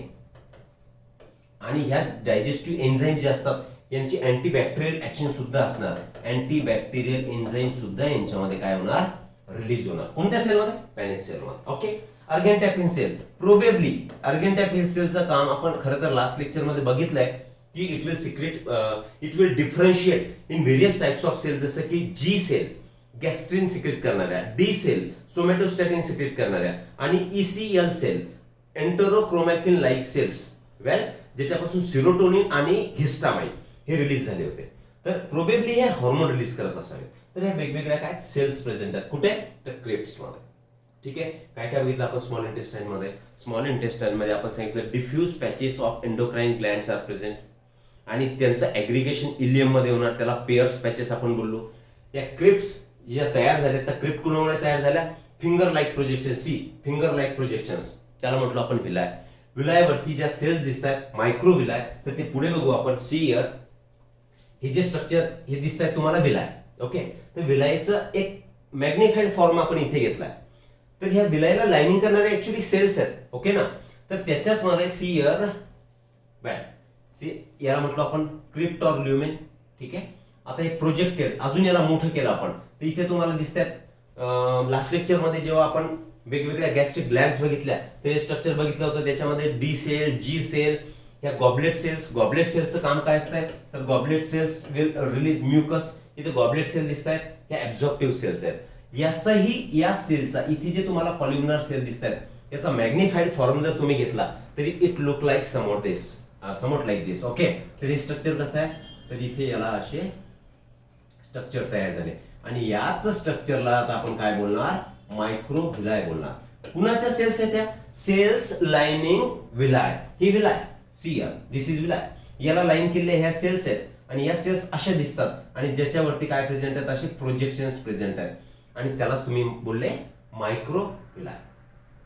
आणि ह्या digestive enzyme जे असतात यांची अँटीबॅक्टेरियल ऍक्शन सुद्धा असणार. अँटीबॅक्टेरियल एन्झाईम सुद्धा यांच्यामध्ये काय होणार रिलीज होणार. कोणत्या सेलमध्ये? पॅनेज सेलमध्ये. Okay, argentaffin cell probably argentaffin सेलचं काम आपण खरं तर लास्ट लेक्चर मध्ये बघितलंय की it will differentiate in various types of cell, जसं की जी सेल गॅस्ट्रिन सिक्रेट करणाऱ्या, डी सेल सोमॅटोस्टॅटिन सिक्रेट करणाऱ्या आणि ECL cell enterochromaffin like cells well ज्याच्यापासून सिरोटोनिन आणि हिस्टामाइन हे रिलीज झाले होते. तर प्रोबेबली हे हार्मोन रिलीज करत असावे. तर हे वेगवेगळ्या काय सेल्स प्रेझेंट आहेत. कुठे तर क्रिप्ट्स मध्ये. ठीक आहे, काय काय बघितलं आपण स्मॉल इंटेस्टाइन मध्ये? स्मॉल इंटेस्टाइन मध्ये आपण सांगितलं diffuse patches of endocrine glands are present आणि त्यांचं ऍग्रिगेशन इलियम मध्ये होणार. त्याला पेयर्स पॅचेस आपण बोललो. या क्रिप्ट्स ज्या तयार झाल्या त्या क्रिप्ट कुणामुळे तयार झाल्या? Finger like projection. Finger like projections त्याला म्हटलं आपण विलाय. विलायवरती ज्या सेल्स दिसतात मायक्रो विलाय, तर ते पुढे बघू आपण. सी हियर, हे जे स्ट्रक्चर हे दिसत आहे तुम्हाला विलाय. ओके, तर विलायचं एक मॅग्निफाईड फॉर्म आपण इथे घेतलाय. तर ह्या विलायला लाइनिंग करणारे ऍक्च्युअली सेल्स आहेत. ओके ना, तर त्याच्याच मध्ये सी हियर याला म्हटलं आपण क्रिप्ट ऑर ल्युमेन. ठीक आहे, आता हे प्रोजेक्ट केलं, अजून याला मोठं केलं आपण. तर इथे तुम्हाला दिसतात लास्ट लेक्चर मध्ये जेव्हा आपण वेगवेगळ्या गॅस्ट्रिक ग्लँड्स बघितल्या ते स्ट्रक्चर बघितलं होतं. त्याच्यामध्ये डी सेल, जी सेल, या गॉबलेट सेल्सचं काम काय असतंय तर goblet cells will release mucus. इथे गॉबलेट सेल दिसत आहेत, ह्या ऍब्झॉर्प्टिव्ह सेल्स आहेत. याचाही या सेलचा इथे जे तुम्हाला कॉल्युमिनर सेल दिसत आहेत याचा मॅग्निफाईड फॉर्म जर तुम्ही घेतला तरी it look like somewhat like this. Okay, तर हे स्ट्रक्चर कसं आहे तर इथे याला असे स्ट्रक्चर तयार झाले आणि याच स्ट्रक्चरला आता आपण काय बोलणार? मायक्रोविलाय बोलणार. कुणाच्या सेल्स आहेत त्या? Cells lining villi. ही villi. See here, this is villi. याला लाईन केलेल्या ह्या सेल्स आहेत आणि या सेल्स अशा दिसतात आणि ज्याच्यावरती काय प्रेझेंट आहेत असे प्रोजेक्शन्स प्रेझेंट आहेत आणि त्यालाच तुम्ही बोलले मायक्रोविलाय.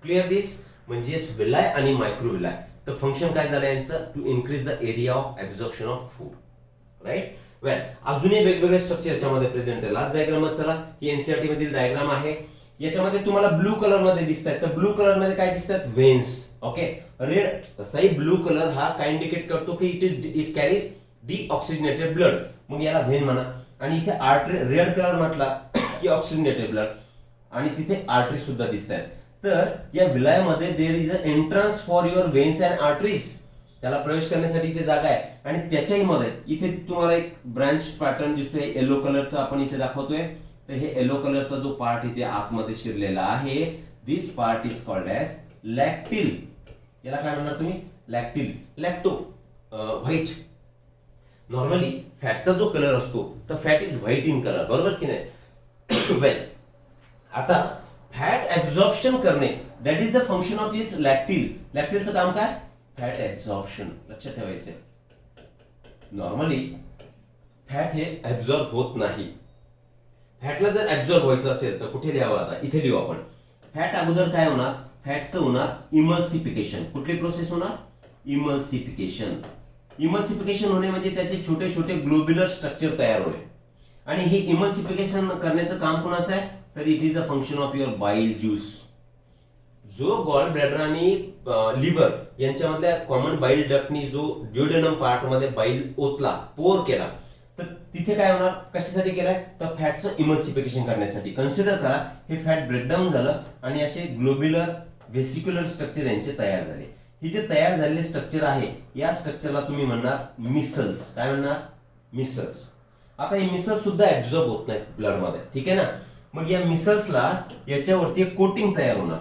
क्लिअर दिस? म्हणजे विलाय आणि मायक्रोविलाय. तर फंक्शन काय झालं यांचं? To increase the area of absorption of food. Right. Well, अजूनही वेगवेगळे स्ट्रक्चर याच्यामध्ये प्रेझेंट आहे. लास्ट डायग्राम चला, ही एनसीईआरटी मधील डायग्राम आहे. याच्यामध्ये तुम्हाला ब्लू कलर मध्ये दिसतात. तर ब्लू कलर मध्ये काय दिसतात? वेन्स. ओके, रेड तसाही ब्लू कलर हा काय इंडिकेट करतो की इट कॅरीज डीऑक्सिजनेटेड ब्लड, मग याला व्हेन म्हणा. आणि इथे आर्टरी, रेड कलर म्हटला की ऑक्सिजनेटेड ब्लड आणि तिथे आर्टरी सुद्धा दिसतात. तर या विलायमध्ये there is a entrance for your veins and arteries. त्याला प्रवेश करण्यासाठी इथे जागा आहे आणि त्याच्याही मध्ये इथे तुम्हाला एक ब्रांच पॅटर्न दिसतोय येलो कलरचा आपण इथे दाखवतोय. तर हे येलो कलरचा जो पार्ट इथे आतमध्ये शिरलेला आहे दिस पार्ट इज कॉल्ड ॲज लॅक्टिल. याला काय म्हणणार तुम्ही? लॅक्टिल, लॅक्टो व्हाईट. नॉर्मली फॅटचा जो कलर असतो तर fat is white in colour, बरोबर की नाही? वेल, आता फॅट ऍब्झॉर्प्शन करणे that is the function of its lacteal. लॅक्टिलचं काम काय? Fat absorption. लक्षात ठेवायचं, नॉर्मली फॅट हे ऍब्झॉर्ब होत नाही. फॅटला जर ऍब्झॉर्ब व्हायचं असेल तर कुठे लिहावं? आता इथे लिहू आपण. फॅट अगोदर काय होणार? फॅटचं होणार इमल्सिफिकेशन. कुठली प्रोसेस होणार? इमल्सिफिकेशन. इमल्सिफिकेशन होणे म्हणजे त्याचे छोटे छोटे ग्लोब्युलर स्ट्रक्चर तयार होणे. आणि हे इमल्सिफिकेशन करण्याचं काम कोणाचं आहे? तर it is the function of your बाईल ज्यूस. जो गॉल ब्लॅडर आणि लिव्हर यांच्यामधल्या कॉमन बाईल डक्टनी जो ड्युओडेनम पार्ट मध्ये बाईल ओतला, पोर केला, तर तिथे काय होणार? कशासाठी केलाय? तर फॅटचं इमल्सिफिकेशन करण्यासाठी. कन्सिडर करा हे फॅट ब्रेकडाऊन झालं आणि असे ग्लोब्युलर व्हेसिक्युलर स्ट्रक्चर यांचे तयार झाले. हे जे तयार झालेले स्ट्रक्चर आहे या स्ट्रक्चरला तुम्ही म्हणणार मिसल्स. काय म्हणणार? मिसल्स. आता हे मिसल्स सुद्धा ऍब्झॉर्ब होत नाहीत ब्लड मध्ये, ठीक आहे ना? मग या मिसल्सला याच्यावरती एक कोटिंग तयार होणार.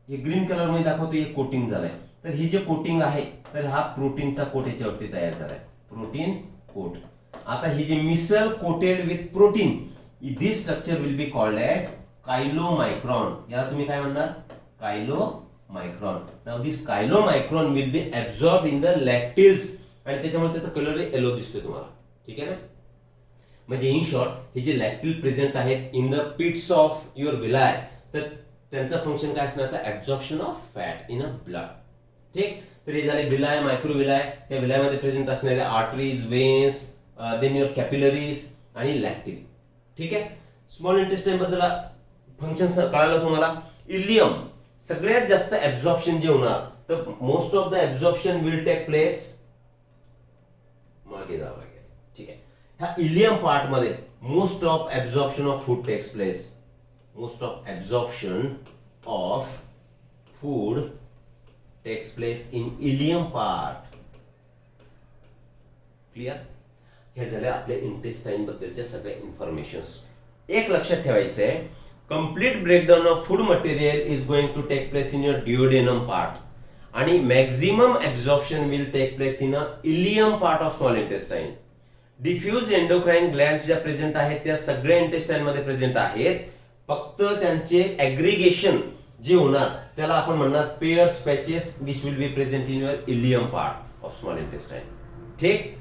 हे ग्रीन कलर मध्ये दाखवतो, हे कोटिंग झालंय. तर हे जे कोटिंग आहे तर हा प्रोटीनचा कोट याच्यावरती तयार झालाय, प्रोटीन कोट. आता हे जे micelle coated with protein, this structure will be called as chylomicron. याला तुम्ही काय म्हणणार? Chylomicron. Now this chylomicron will be absorb in the lacteals आणि त्याच्यामुळे त्याचा कलर येलो दिसतोय तुम्हाला, ठीक आहे ना? म्हणजे इन शॉर्ट हे जे लॅक्टिल प्रेझेंट आहेत in the pits of your villi, तर त्यांचं फंक्शन काय असणार? तर absorption of fat in a blood. ठीक. तर हे झाले विलाय, मायक्रोविलाय. त्या विलायमध्ये प्रेझेंट असणाऱ्या arteries, veins, then your capillaries आणि लॅक्टिल. ठीक आहे. स्मॉल इंटेस्टाइन बद्दल फंक्शन कळालं तुम्हाला. इलियम सगळ्यात जास्त ऍब्झॉर्प्शन जे होणार, तर most of the absorption will take place मागे जावं लागेल. ठीक आहे. ह्या इलियम पार्ट मध्ये most of absorption of food takes place. Most of absorption of food takes place in ileum part. Clear? हे झाले आपल्या इंटेस्टाइन बद्दलच्या सगळ्या इन्फॉर्मेशन्स. एक लक्षात ठेवायचं आहे, complete breakdown of food material is going to take place in your duodenum part आणि maximum absorption will take place in a ileum part of small intestine. Diffuse endocrine glands ज्या present आहेत त्या सगळ्या intestine मध्ये present आहेत. फक्त त्यांचे ऍग्रिगेशन जे होणार त्याला आपण म्हणणार Peyer's patches which will be present in your ileum part of small intestine. ठीक,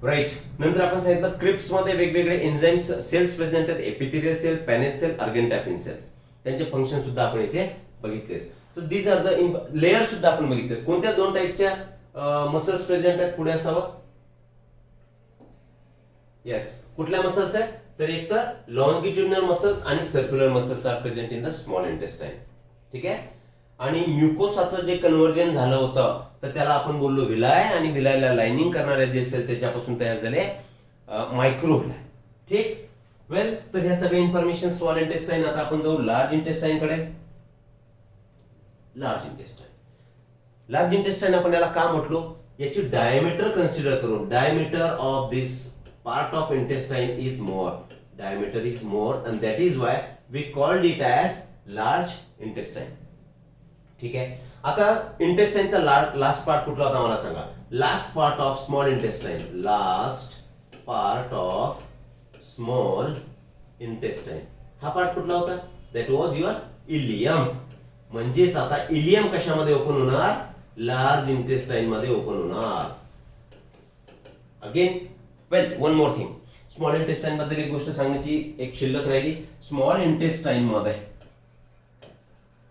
राईट. नंतर आपण सांगितलं क्रिप्स मध्ये वेगवेगळे एन्झाइम्स सेल्स प्रेझेंट आहेत. Epithelial cell, Paneth cell, argentaffin cells. त्यांचे फंक्शन सुद्धा आपण इथे बघितले. तर दीज आर द लेयर सुद्धा आपण बघितले. कोणत्या दोन टाईपच्या मसल्स प्रेझेंट आहेत? पुढे असावं. येस, कुठल्या मसल्स आहेत? तर एक तर लॉन्गिट्युडिनल मसल्स आणि circular muscles are present in the small intestine. ठीक आहे. आणि म्युकोसाचं जे कन्व्हर्जन झालं होतं तर त्याला आपण बोललो विलाय, आणि विलायला लाइनिंग करणारे जे सेल त्याच्यापासून तयार झाले मायक्रोविलाय. ठीक. वेल, तर ह्या सगळ्या इन्फॉर्मेशन स्मॉल इंटेस्टाइन. आता आपण जाऊ लार्ज इंटेस्टाइन कडे. Large intestine. लार्ज इंटेस्टाइन आपण याला का म्हटलो? याची डायमीटर कन्सिडर करून. Diameter of this part of intestine is more. Diameter is more and that is why we called it as large intestine. ठीक आहे. आता इंटेस्टाइनचा लास्ट पार्ट कुठला होता मला सांगा? Last part of small intestine. Last part of small intestine हा part कुठला होता? That was your ileum. म्हणजेच आता इलियम कशामध्ये ओपन होणार? लार्ज इंटेस्टाइन मध्ये ओपन होणार. Again, well, one more thing. Small intestine बद्दल एक गोष्ट सांगण्याची एक शिल्लक राहिली. स्मॉल इंटेस्टाइन मध्ये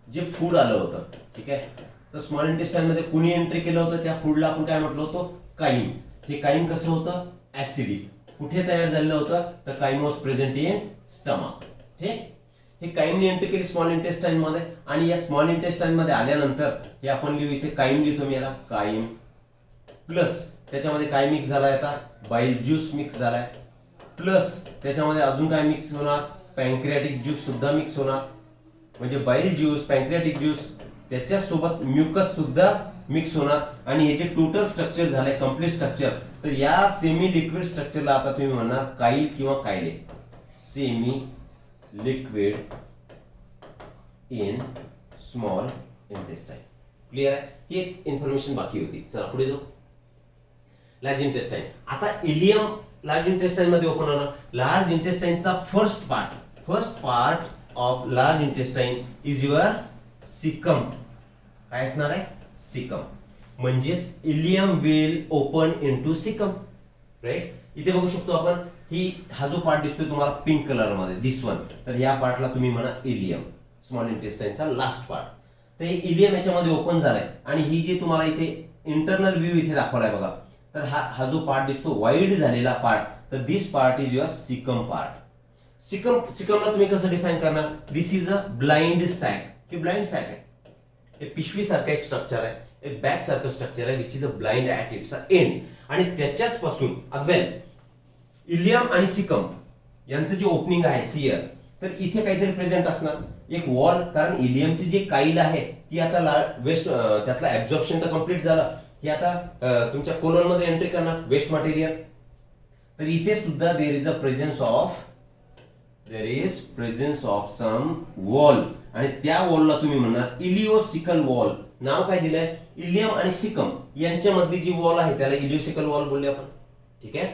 जे फूड आलं होतं, ठीक आहे, तर स्मॉल इंटेस्टाइन मध्ये कुणी एंट्री केलं होतं? त्या फूडला आपण काय म्हटलं होतं? काईम. हे काईम कसं होतं? ऍसिडिक. कुठे तयार झालेलं होतं? तर crime was present in stomach. ठीक. हे काईमने एंट्री केली स्मॉल इंटेस्टाइन मध्ये, आणि या स्मॉल इंटेस्टाइन मध्ये आल्यानंतर हे आपण लिहू, इथे काईम लिहितो मी, याला काईम प्लस त्याच्यामध्ये काय मिक्स झालाय? आता बाईल ज्यूस मिक्स झालाय, प्लस त्याच्यामध्ये अजून काय मिक्स होणार? पॅन्क्रियाटिक ज्यूस सुद्धा मिक्स होणार. म्हणजे बाईल ज्यूस, पॅन्क्रियाटिक ज्यूस, त्याच्यासोबत म्युकस सुद्धा मिक्स होणार. आणि हे जे टोटल स्ट्रक्चर झालंय, कम्प्लीट स्ट्रक्चर, तर या सेमी लिक्विड स्ट्रक्चरला आता तुम्ही म्हणणार काईल किंवा chyle. Semi liquid in small intestine. Clear आहे? ही एक इन्फॉर्मेशन बाकी होती. चला पुढे जाऊ. Large intestine. आता इलियम लार्ज इंटेस्टाईन मध्ये ओपन होणार. लार्ज इंटेस्टाईनचा first part of large intestine is your caecum. काय असणार आहे? सिकम. म्हणजेच ileum will open into caecum, right? इथे बघू शकतो आपण हा जो पार्ट दिसतोय तुम्हाला पिंक कलर मध्ये, दिस वन, तर या पार्टला तुम्ही म्हणा इलियम, स्मॉल इंटेस्टाईनचा लास्ट पार्ट. तर हे इलियम याच्यामध्ये ओपन झालाय आणि ही जी तुम्हाला इथे इंटरनल व्ह्यू इथे दाखवलाय बघा, तर हा जो पार्ट दिसतो वाईड झालेला पार्ट, तर this part is your caecum part. सिकमला तुम्ही कसं डिफाइन करणार? This is a blind sac. हे ब्लाइंड सॅक आहे, हे पिशवी सारखं एक स्ट्रक्चर आहे, एक बॅग सारखं स्ट्रक्चर आहे, which is a blind at it's end. आणि त्याच्याच पासून अद्वेल इलियम आणि सिकम यांचं जे ओपनिंग आहे सियर, तर इथे काहीतरी प्रेझेंट असणार, एक वॉल. कारण इलियमची जी काईल आहे ती आता वेस्ट, त्यातला ऍब्झॉर्प्शन तर कम्प्लीट झालं, ही आता तुमच्या कोलन मध्ये एंट्री करणार वेस्ट मटेरियल. तर इथे सुद्धा there is presence of some wall, आणि त्या वॉलला तुम्ही म्हणणार इलिओसिकल वॉल. नाव काय दिलंय? इलियम आणि सिकम यांच्यामधली जी वॉल आहे त्याला इलिओसिकल वॉल बोलले आपण. ठीक आहे,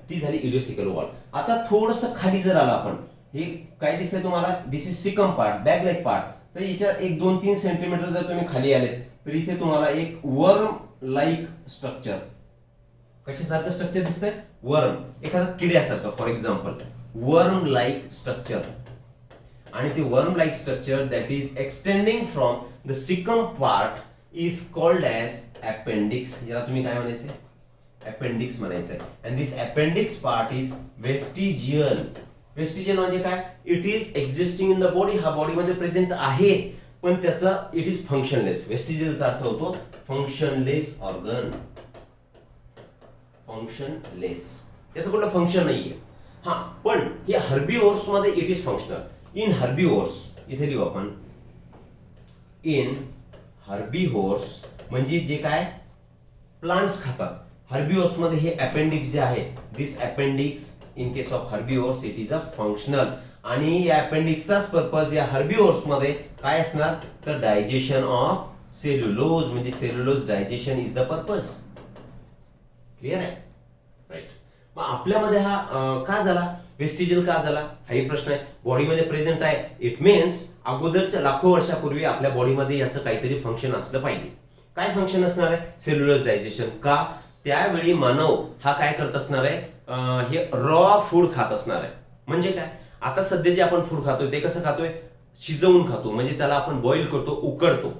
ती झाली इलिओसिकल वॉल. आता थोडस खाली जर आला आपण, हे काय दिसतंय तुम्हाला? This is caecum part, bag like part. तर याच्या 1-2-3 सेंटीमीटर जर तुम्ही खाली आले तर इथे तुम्हाला एक वर्म लाईक स्ट्रक्चर, कशासारखं स्ट्रक्चर दिसतंय? वर्म, एखादा किड्यासारखं, for example worm like structure. आणि ते worm like structure that is extending from the caecum part is called as appendix. याला तुम्ही काय म्हणायचे? अपेंडिक्स म्हणायचं. And this appendix part is vestigial. Vestigial म्हणजे काय? It is existing in the body. हा बॉडी मध्ये प्रेझेंट आहे, पण त्याचा इट इज फंक्शनलेस. वेस्टिजियलचा अर्थ होतो फंक्शनलेस ऑर्गन. फंक्शनलेस, याचं कुठलं फंक्शन नाहीये. हा, पण हे हर्बिओर्स मध्ये इट इज फंक्शनल. इन हर्बिओर्स, इथे लिहू आपण, इन हर्बिओर्स म्हणजे जे काय प्लांट्स खातात, हर्बिओर्स मध्ये हे अपेंडिक्स जे आहे, this appendix in case of herbivores it is a functional. आणि या अपेंडिक्सचाच पर्पज या हर्बिओर्स मध्ये काय असणार? तर डायजेशन ऑफ सेल्युलोज, म्हणजे cellulose digestion is the purpose. Clear आहे? राईट. मग आपल्यामध्ये हा का झाला? वेस्टिजियल का झाला? हाही प्रश्न आहे. बॉडीमध्ये प्रेझेंट आहे, इट मीन्स अगोदरच्या लाखो वर्षापूर्वी आपल्या बॉडीमध्ये याचं काहीतरी फंक्शन असलं पाहिजे. काय फंक्शन असणार आहे? Cellulose digestion. का? त्यावेळी मानव हा काय करत असणार आहे? हे रॉ फूड खात असणार आहे. म्हणजे काय? आता सध्या जे आपण फूड खातोय ते कसं खातोय? शिजवून खातो, म्हणजे त्याला आपण बॉईल करतो, उकडतो.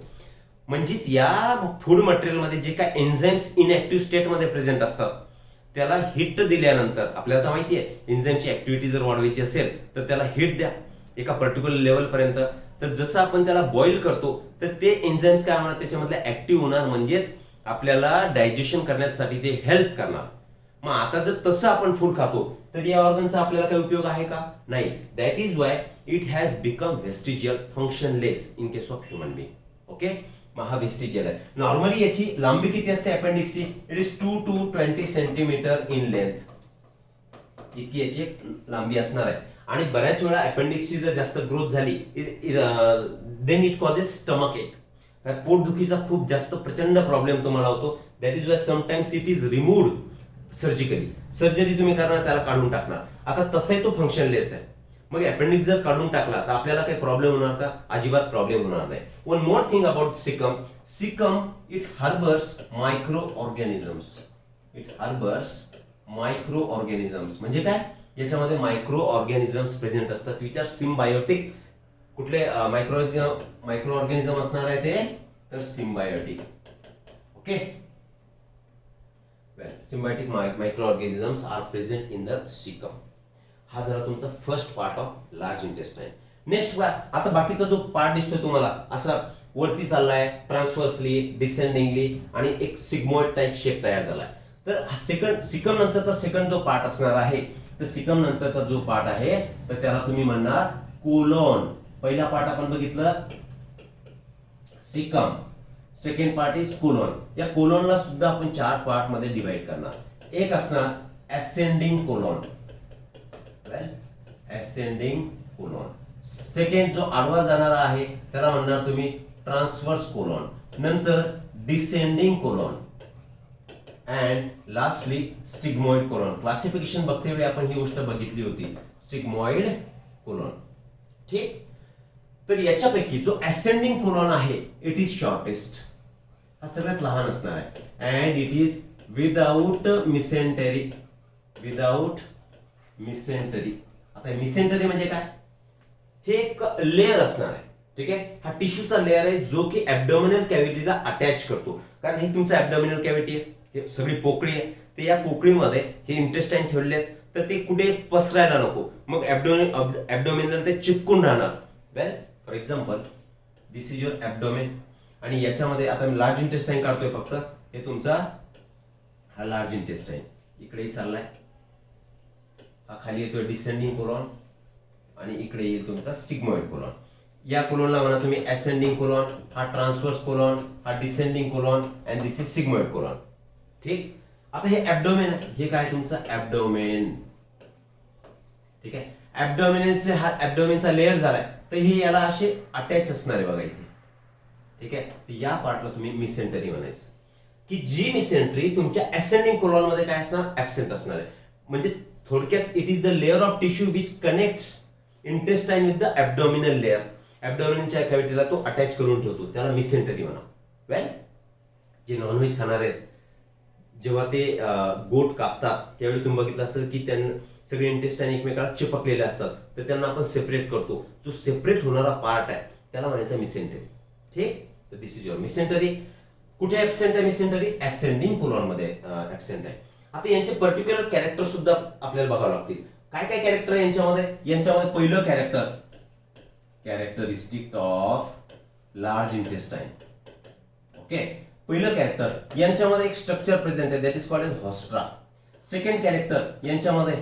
म्हणजेच या फूड मटेरियल मध्ये जे काय एन्झाइम्स इनएक्टिव्ह स्टेट मध्ये प्रेझेंट असतात, त्याला हिट दिल्यानंतर, आपल्याला तर माहिती आहे एन्झाइमची ऍक्टिव्हिटी जर वाढवायची असेल तर त्याला हिट द्या एका पर्टिक्युलर लेवल पर्यंत. तर जसं आपण त्याला बॉईल करतो तर ते एन्झाइम्स काय होणार? त्याच्यामधले ऍक्टिव्ह होणार, म्हणजेच आपल्याला डायजेशन करण्यासाठी ते हेल्प करणार. मग आता जर तसं आपण फूड खातो तर या ऑर्गनचा आपल्याला काही उपयोग आहे का? नाही. That is why it has become vestigial, functionless in case of human being. Okay, मग हा वेस्टिजियल आहे. नॉर्मली याची लांबी किती असते अपेंडिक्सची? It is 2 to 20 centimetre in length. इतकी याची लांबी असणार आहे. आणि बऱ्याच वेळा अपेंडिक्सची जर जास्त ग्रोथ झाली देन इट कॉजेस स्टमक एक. पोटदुखीचा खूप जास्त प्रचंड प्रॉब्लेम तुम्हाला होतो. That is Y sometimes it is removed surgically. Surgery तुम्ही करणार, त्याला काढून टाकणार. आता तसाही तो फंक्शनलेस आहे. मग अपेंडिक्स जर काढून टाकला तर आपल्याला काही प्रॉब्लेम होणार का? अजिबात प्रॉब्लेम होणार नाही. One more thing about caecum. Caecum it harbours micro organisms. It harbours micro organisms म्हणजे काय? याच्यामध्ये मायक्रो ऑर्गॅनिझम्स प्रेझेंट असतात विच आर सिम्बायोटिक. कुठले मायक्रो ऑर्गॅनिझम असणार आहे ते? तर symbiotic. Okay, symbiotic micro organisms are present in the caecum. हा झाला तुमचा first part of large intestine. Next आता बाकीचा जो पार्ट दिसतोय तुम्हाला असा वरती चाललाय, ट्रान्सव्हर्सली, डिसेंडिंगली, आणि एक सिग्मॉइड टाइप शेप तयार झालाय. तर सिकम नंतरचा सेकंड जो पार्ट असणार आहे, तर सिकम नंतरचा जो पार्ट आहे तर त्याला तुम्ही म्हणणार कोलॉन. पहिला पार्ट आपण बघितलं caecum, second part is colon. या कोलॉनला सुद्धा आपण 4 पार्ट मध्ये डिवाइड करणार. एक असणार ascending colon, ascending colon. Second जो आडवा जाणारा आहे त्याला म्हणणार तुम्ही ट्रान्सव्हर्स कोलॉन. नंतर descending colon and lastly sigmoid colon. Classification बघते वेळी आपण ही गोष्ट बघितली होती, सिग्मॉइड कोलॉन. ठीक. तर याच्यापैकी जो असेंडिंग कोलॉन आहे इट इज शॉर्टेस्ट, हा सगळ्यात लहान असणार आहे and it is without mesentery. Without mesentery. आता मिसेंटरी म्हणजे काय? हे एक लेअर असणार आहे. ठीक आहे. हा टिश्यूचा लेअर आहे जो की ऍब्डोमिनल कॅव्हिटीला अटॅच करतो. कारण हे तुमचं ऍब्डोमिनल कॅव्हिटी आहे, हे सगळी पोकळी आहे. ते या पोकळीमध्ये हे इंटेस्टाईन ठेवले आहेत तर ते कुठे पसरायला नको, मग ऍब्डोमिनल ते चिपकून राहणार. Well for example this is your abdomen आणि याच्यामध्ये आता मी लार्ज इंटेस्टाईन काढतोय फक्त. हे तुमचा हा लार्ज इंटेस्टाईन इकडेही चाललाय, हा खाली येतोय डिसेंडिंग कोलॉन आणि इकडे येईल तुमचा सिग्मॉइड कोलॉन. या कोलॉनला म्हणा तुम्ही असेंडिंग कोलॉन, हा ट्रान्सव्हर्स कोलॉन, हा descending colon and this is sigmoid colon. ठीक. आता हे ऍब्डोमेन आहे, हे काय तुमचं ऍब्डोमेन. ठीक आहे. ऍब्डोमेनचे हा ऍब्डोमेनचा लेअर झालाय तर हे याला असे अटॅच असणार आहे बघा इथे. ठीक आहे. या पार्टला तुम्ही मिसेंटरी म्हणायचं, की जी मिसेंटरी तुमच्या असेंडिंग कोलॉन मध्ये काय असणार, ऍब्सेंट असणार आहे. म्हणजे थोडक्यात it is the layer of tissue which connects intestine with the abdominal layer. ऍब्डोमिनच्या कॅव्हिटीला तो अटॅच करून ठेवतो, त्याला मिसेंटरी म्हणा. वेल जे नॉनव्हेज खाणार आहेत जेव्हा ते गोट कापतात त्यावेळी तुम्ही बघितलं असेल की त्यांना सगळे इंटेस्टाईन एकमेकाला चिपकलेले असतात, तर त्यांना आपण सेपरेट करतो. जो सेपरेट होणारा पार्ट आहे त्याला म्हणायचं मिसेंटरी. ठीक. तर दिस इज युअर मिसेंटरी. कुठे ऍब्सेंट आहे मिसेंटरी? असेंडिंग कोलॉन मध्ये ऍब्सेंट आहे. आता यांचे पर्टिक्युलर कॅरेक्टर सुद्धा आपल्याला बघावं लागतील. काय काय कॅरेक्टर आहे यांच्यामध्ये? यांच्यामध्ये पहिलं character, characteristic of large intestine. Okay. पहिलं कॅरेक्टर यांच्यामध्ये एक स्ट्रक्चर प्रेझेंट आहे that is called as haustra. Second character यांच्यामध्ये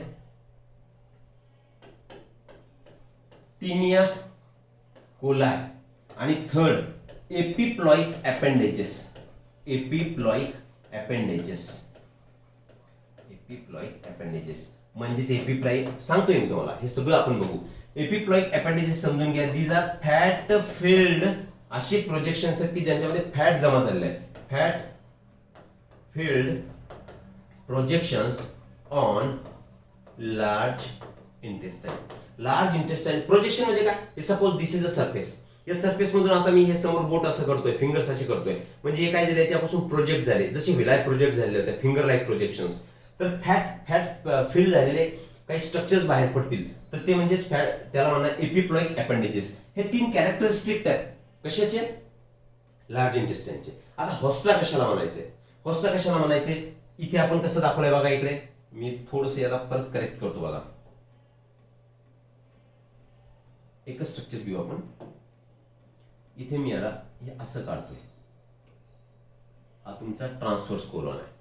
टीनिया कोलाय आणि third epiploic appendages. Epiploic appendages. Epiploic appendages म्हणजेच एपिप्लॉइक सांगतोय मी तुम्हाला, हे सगळं आपण बघू. एपिप्लॉइक अपेंडेजेस समजून घ्या. दीज आर फॅट फिल्ड अशी प्रोजेक्शन्स आहेत की ज्यांच्यामध्ये फॅट जमा झालेले आहे. Fat field projections on large intestine. Large intestine projection म्हणजे काय? Suppose this is a surface. या सरफेस मधून आता मी हे समोर बोट असं करतोय, फिंगर्स असे करतोय, म्हणजे हे काय झाले याच्यापासून प्रोजेक्ट झाले, जसे विलाय प्रोजेक्ट झालेले होते फिंगर लाईक प्रोजेक्शन्स. तर फॅट फिल झालेले काही स्ट्रक्चर्स बाहेर पडतील तर ते म्हणजे फॅट, त्याला म्हणणार एपिप्लॉइक अपेंडेजेस. हे तीन कॅरेक्टरिस्टिक आहेत कशाचे? लार्ज इंटेस्टाईनचे. आता हॉस्ट्रा कशाला म्हणायचे? हॉस्ट्रा कशाला म्हणायचे? इथे आपण कसं दाखवलंय बघा इकडे, मी थोडंसं याला परत करेक्ट करतो बघा. एकच स्ट्रक्चर घेऊ आपण. इथे मी याला हे असं काढतोय, हा तुमचा ट्रान्सव्हर्स कोलॉन आहे.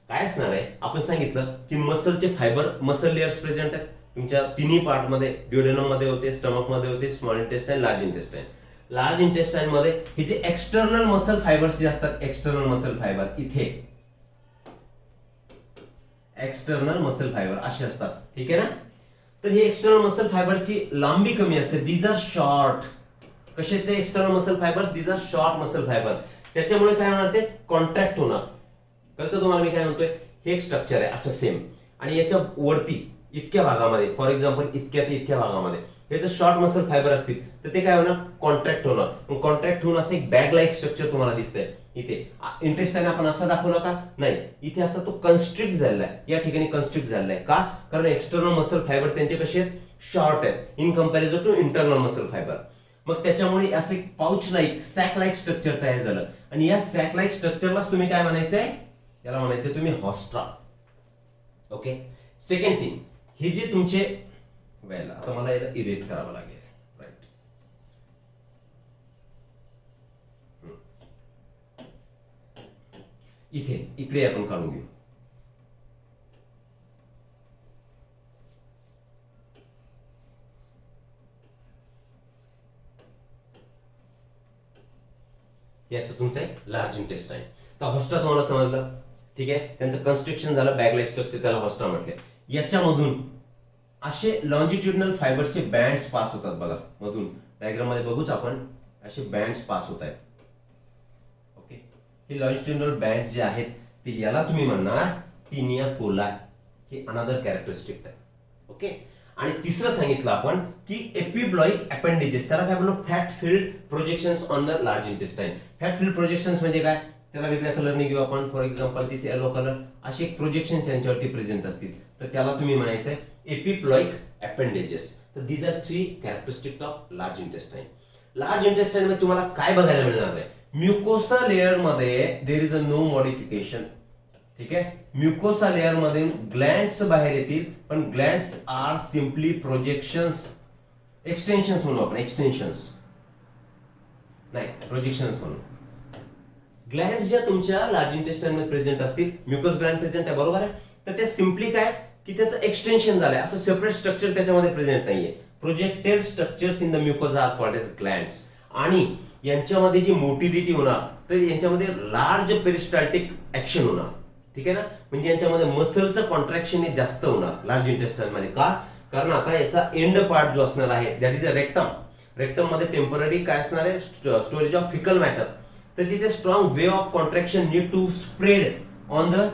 काय असणार आहे? आपण सांगितलं की मसलचे फायबर, मसल लेयर्स प्रेझेंट आहेत तुमच्या तिन्ही पार्ट मध्ये. ड्युडेनम मध्ये होते, स्टमक मध्ये होते, small intestine, large intestine. Large intestine मध्ये हे जे एक्सटर्नल मसल फायबर्स जे असतात, एक्सटर्नल मसल फायबर इथे एक्सटर्नल मसल फायबर असे असतात. ठीक आहे ना. तर हे एक्सटर्नल मसल फायबरची लांबी कमी असते. These are short. कसे ते external muscle fibres? These are short muscle fibre. त्याच्यामुळे काय होणार? ते कॉन्ट्रॅक्ट होणार. कळतं तुम्हाला मी काय म्हणतोय? हे एक स्ट्रक्चर आहे असं सेम, आणि याच्या वरती इतक्या भागामध्ये, फॉर एक्झाम्पल इतक्या ते इतक्या भागामध्ये हे जर शॉर्ट मसल फायबर असतील तर ते काय होणार? कॉन्ट्रॅक्ट होणार. मग कॉन्ट्रॅक्ट होऊन असं एक बॅग लाईक स्ट्रक्चर तुम्हाला दिसतंय इथे. इंटेस्टाईन आपण असं दाखवलं का? नाही, इथे असं तो कन्स्ट्रिक्ट झालेला आहे. या ठिकाणी कन्स्ट्रिक्ट झालेला आहे का? कारण एक्सटर्नल मसल फायबर त्यांचे कसे आहेत? शॉर्ट आहेत in comparison to internal muscle fibre. मग त्याच्यामुळे असं एक pouch like, sac like structure तयार झालं, आणि या सॅक लाईक स्ट्रक्चरलाच तुम्ही काय म्हणायचंय? याला म्हणायचं तुम्ही हॉस्ट्रा. ओके. सेकंड थिंग, हे जे तुमचे वेल, आता मला याला इरेज करावं लागेल. राईट. इकडे आपण काढून घेऊ. हे असं तुमचं आहे लार्ज इंटेस्टाईन. तर हॉस्ट्रा तुम्हाला समजलं. ठीक आहे. त्यांचं कन्स्ट्रक्शन झालं बॅग लाईक स्ट्रक्चर, त्याला हॉस्ट्रा म्हटले. याच्यामधून असे लॉन्जिट्युडनल फायबरचे बँड्स पास होतात बघा मधून. डायग्राम मध्ये बघूच आपण, असे बँड्स पास होत आहेत. हे लॉन्जिट्युडिनल बँड जे आहेत ते याला तुम्ही म्हणणार टीनिया कोलाई, हे अनदर कॅरेक्टरिस्टिक आहे. ओके. आणि तिसरं सांगितलं आपण की एपिब्लॉइक अपेंडेजेस, त्याला काय म्हणतो fat field projections on the large intestine. Fat field projections म्हणजे काय, त्याला वेगळ्या कलरने घेऊ आपण. For example this yellow colour, असे एक प्रोजेक्शन्स यांच्यावरती प्रेझेंट असतील तर त्याला तुम्ही म्हणायचं एपिब्लॉइक अपेंडेजेस. तर these are 3 characteristic of large intestine. Large intestine मध्ये तुम्हाला काय बघायला मिळणार आहे, म्युकोसा लेअर मध्ये there is a no modification. ठीक आहे. म्युकोसा लेअर मध्ये ग्लँड्स बाहेर येतील, पण glands are simply projections, extensions म्हणू आपण, एक्सटेन्शन्स नाही प्रोजेक्शन्स म्हणू. ग्लँड्स ज्या तुमच्या लार्ज इंटेस्टाइन मध्ये प्रेझेंट असतील, म्युकस ग्लँड प्रेझेंट आहे बरोबर आहे, तर ते सिम्पली काय की त्याचं एक्सटेन्शन झालंय, असं सेपरेट स्ट्रक्चर त्याच्यामध्ये प्रेझेंट नाहीये. Projected structures in the mucosa are called as glands. आणि यांच्यामध्ये जी मोटिलिटी होणार तर यांच्यामध्ये लार्ज पेरिस्टाल्टिक ऍक्शन होणार. ठीक आहे ना, म्हणजे यांच्यामध्ये मसलचं कॉन्ट्रॅक्शन हे जास्त होणार लार्ज इंटेस्टाइन मध्ये. का, कारण आता याचा एंड पार्ट जो असणार आहे that is a rectum. Rectum मध्ये टेम्पररी काय असणार आहे, स्टोरेज ऑफ फिकल मॅटर. तर तिथे strong way of contraction need to spread on the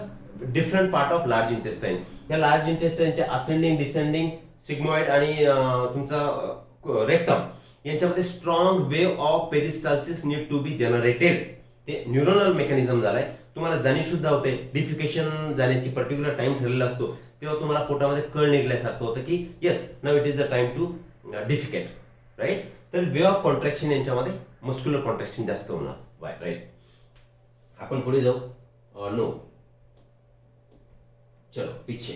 different part of large intestine. या लार्ज इंटेस्टाइनचे असेंडिंग, डिसेंडिंग, सिग्मॉइड आणि तुमचा रेक्टम यांच्यामध्ये strong wave of peristalsis need to be generated. ते neuronal mechanism झालाय. तुम्हाला जाणीव सुद्धा होते, डिफिकेशन जाण्याची पर्टिक्युलर टाइम ठरलेला असतो तेव्हा तुम्हाला पोटामध्ये कळ निघल्यासारखं होतं की yes now it is the time to defecate, right. तर वे ऑफ कॉन्ट्रॅक्शन यांच्यामध्ये मस्क्युलर कॉन्ट्रॅक्शन जास्त होणार. Why, right. आपण पुढे जाऊ. नो, चलो पिछे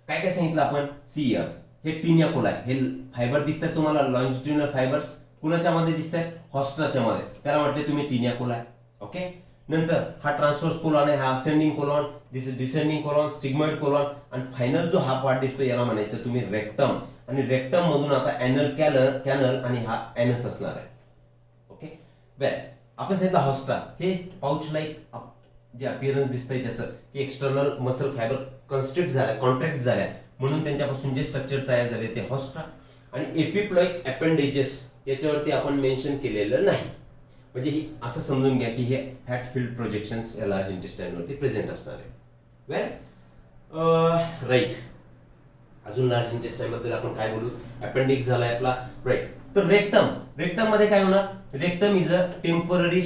काय काय सांगितलं आपण. सी हियर, हे टीनिया कोलाई, हे फायबर दिसतात तुम्हाला लॉन्जिट्युडिनल फायबर्स. कुणाच्या मध्ये दिसतात, हॉस्ट्राच्या मध्ये, त्याला म्हटले तुम्ही टीनिया कोलाई. ओके. नंतर हा ट्रान्सवर्स कोलॉन आहे, हा ascending colon, this is descending colon, sigmoid colon. आणि फायनल जो हा पार्ट दिसतो याला म्हणायचं तुम्ही रेक्टम. आणि रेक्टम मधून आता एनल कॅनल आणि हा एनस असणार आहे. ओके. वेल, आपण सांगितलं हॉस्ट्रा, हे पाउच लाईक जे अपिअरन्स दिसतंय त्याचं की एक्सटर्नल मसल फायबर कन्स्ट्रिक्ट झाल्या, कॉन्ट्रॅक्ट झाल्या, म्हणून त्यांच्यापासून जे स्ट्रक्चर तयार झाले ते हॉस्ट्रा. आणि एपिप्लॉइक अपेंडेजेस याच्यावरती आपण मेन्शन केलेलं नाही. म्हणजे ही असं समजून घ्या की हे फॅट फिल्ड प्रोजेक्शन्स या लार्ज इंटेस्टाइन वरती प्रेझेंट असणार आहे. वेल, राईट. अजून लार्ज इंटेस्टाइन बद्दल आपण काय बोलू, अपेंडिक्स झालाय आपला, राईट. तर रेक्टम, रेक्टम मध्ये काय होणार, rectum is a temporary,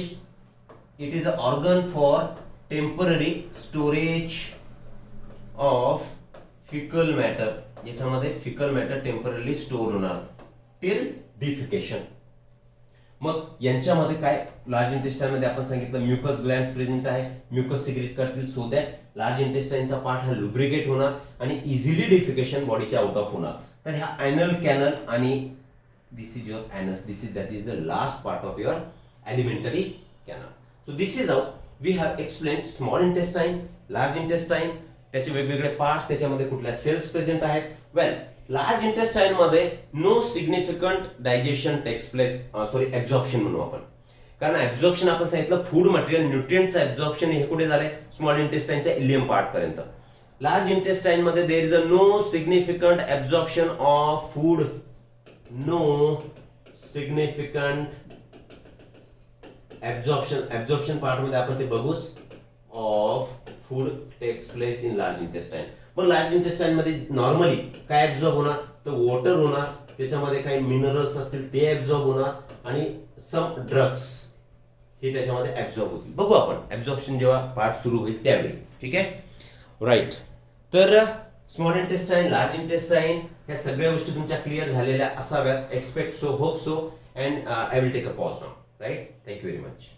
it is a organ for temporary storage of faecal matter. याच्यामध्ये फिकल मॅटर टेम्पररी स्टोर होणार टिल डिफिकेशन. मग यांच्यामध्ये काय, लार्ज इंटेस्टाइन मध्ये आपण सांगितलं म्युकस ग्लँड्स प्रेझेंट आहे, म्युकस सिक्रेट करतील सो दॅट लार्ज इंटेस्टाइनचा पार्ट हा लुब्रिकेट होणार आणि इझिली डिफिकेशन बॉडीच्या आउट ऑफ होणार. तर हा एनल कॅनल आणि दिस is your anus, this is that is the last part of your alimentary canal. So this is how we have explained small intestine, large intestine, त्याचे वेगवेगळे parts, त्याच्यामध्ये कुठल्या cells present आहेत. Well, large intestine मध्ये no significant digestion takes place, sorry absorption म्हणू आपण. कारण absorption आपण सांगितलं फूड मटेरियल न्यूट्रिएंटचं ऍब्झॉर्प्शन हे कुठे झालंय, स्मॉल इंटेस्टाइनच्या इलियम पार्ट पर्यंत. लार्ज इंटेस्टाइन मध्ये there is a no significant absorption of food, no significant absorption part मध्ये आपण ते बघूच of food takes place in large intestine. मग लार्ज इंटेस्टाइन मध्ये नॉर्मली काय ऍब्झॉर्ब होणार, तर वॉटर होणार, त्याच्यामध्ये काही मिनरल्स असतील ते ऍब्झॉर्ब होणार आणि सम ड्रग्स हे त्याच्यामध्ये ऍब्झॉर्ब होतील. बघू आपण ऍब्झॉर्प्शन जेव्हा पार्ट सुरू होईल त्यावेळी. ठीक आहे, राईट. तर स्मॉल इंटेस्टाइन, लार्ज इंटेस्टाइन या सगळ्या गोष्टी तुमच्या क्लिअर झालेल्या असाव्यात. Expect so, hope so, and I will take a pause now. Right. Thank you very much.